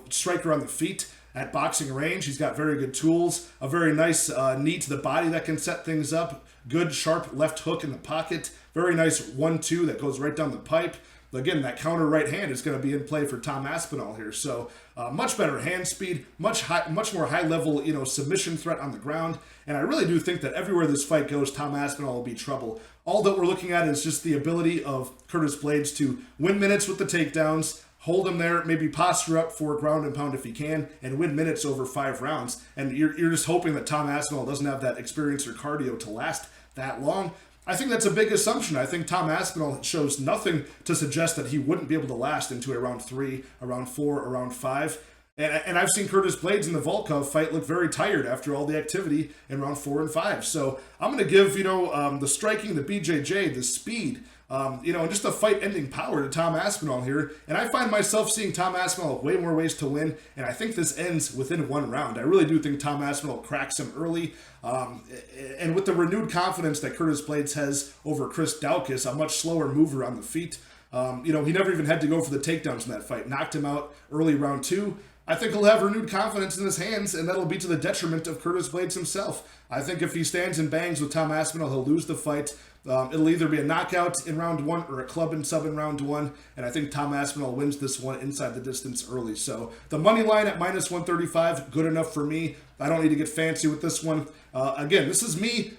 striker on the feet. At boxing range, he's got very good tools, a very nice knee to the body that can set things up, good sharp left hook in the pocket, very nice 1-2 that goes right down the pipe. Again, that counter right hand is going to be in play for Tom Aspinall here. So much better hand speed, much more high level, submission threat on the ground. And I really do think that everywhere this fight goes, Tom Aspinall will be trouble. All that we're looking at is just the ability of Curtis Blaydes to win minutes with the takedowns, hold him there, maybe posture up for ground and pound if he can, and win minutes over 5 rounds. And you're just hoping that Tom Aspinall doesn't have that experience or cardio to last that long. I think that's a big assumption. I think Tom Aspinall shows nothing to suggest that he wouldn't be able to last into a round 3, a round 4, a round 5. And I've seen Curtis Blaydes in the Volkov fight look very tired after all the activity in round 4 and 5. So I'm going to give, the striking, the BJJ, the speed, and just the fight-ending power to Tom Aspinall here. And I find myself seeing Tom Aspinall with way more ways to win, and I think this ends within 1 round. I really do think Tom Aspinall cracks him early. And with the renewed confidence that Curtis Blaydes has over Chris Diakese, a much slower mover on the feet, he never even had to go for the takedowns in that fight. Knocked him out early round 2. I think he'll have renewed confidence in his hands, and that'll be to the detriment of Curtis Blaydes himself. I think if he stands and bangs with Tom Aspinall, he'll lose the fight. It'll either be a knockout in round 1 or a club and sub in round 1, and I think Tom Aspinall wins this one inside the distance early. So the money line at -135, good enough for me. I don't need to get fancy with this one. Again, this is me.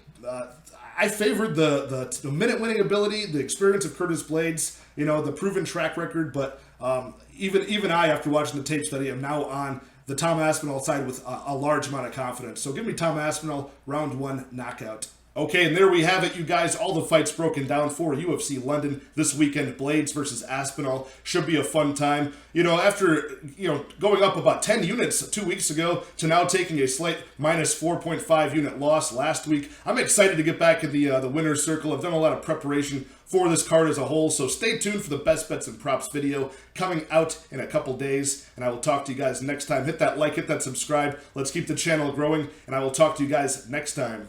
I favored the minute winning ability, the experience of Curtis Blaydes, the proven track record, but even I, after watching the tape study, am now on the Tom Aspinall side with a large amount of confidence. So give me Tom Aspinall, round 1 knockout. Okay, and there we have it, you guys. All the fights broken down for UFC London this weekend. Blaydes versus Aspinall. Should be a fun time. After, going up about 10 units 2 weeks ago to now taking a slight minus 4.5 unit loss last week, I'm excited to get back in the winner's circle. I've done a lot of preparation for this card as a whole, so stay tuned for the best bets and props video coming out in a couple days, and I will talk to you guys next time. Hit that like, hit that subscribe. Let's keep the channel growing, and I will talk to you guys next time.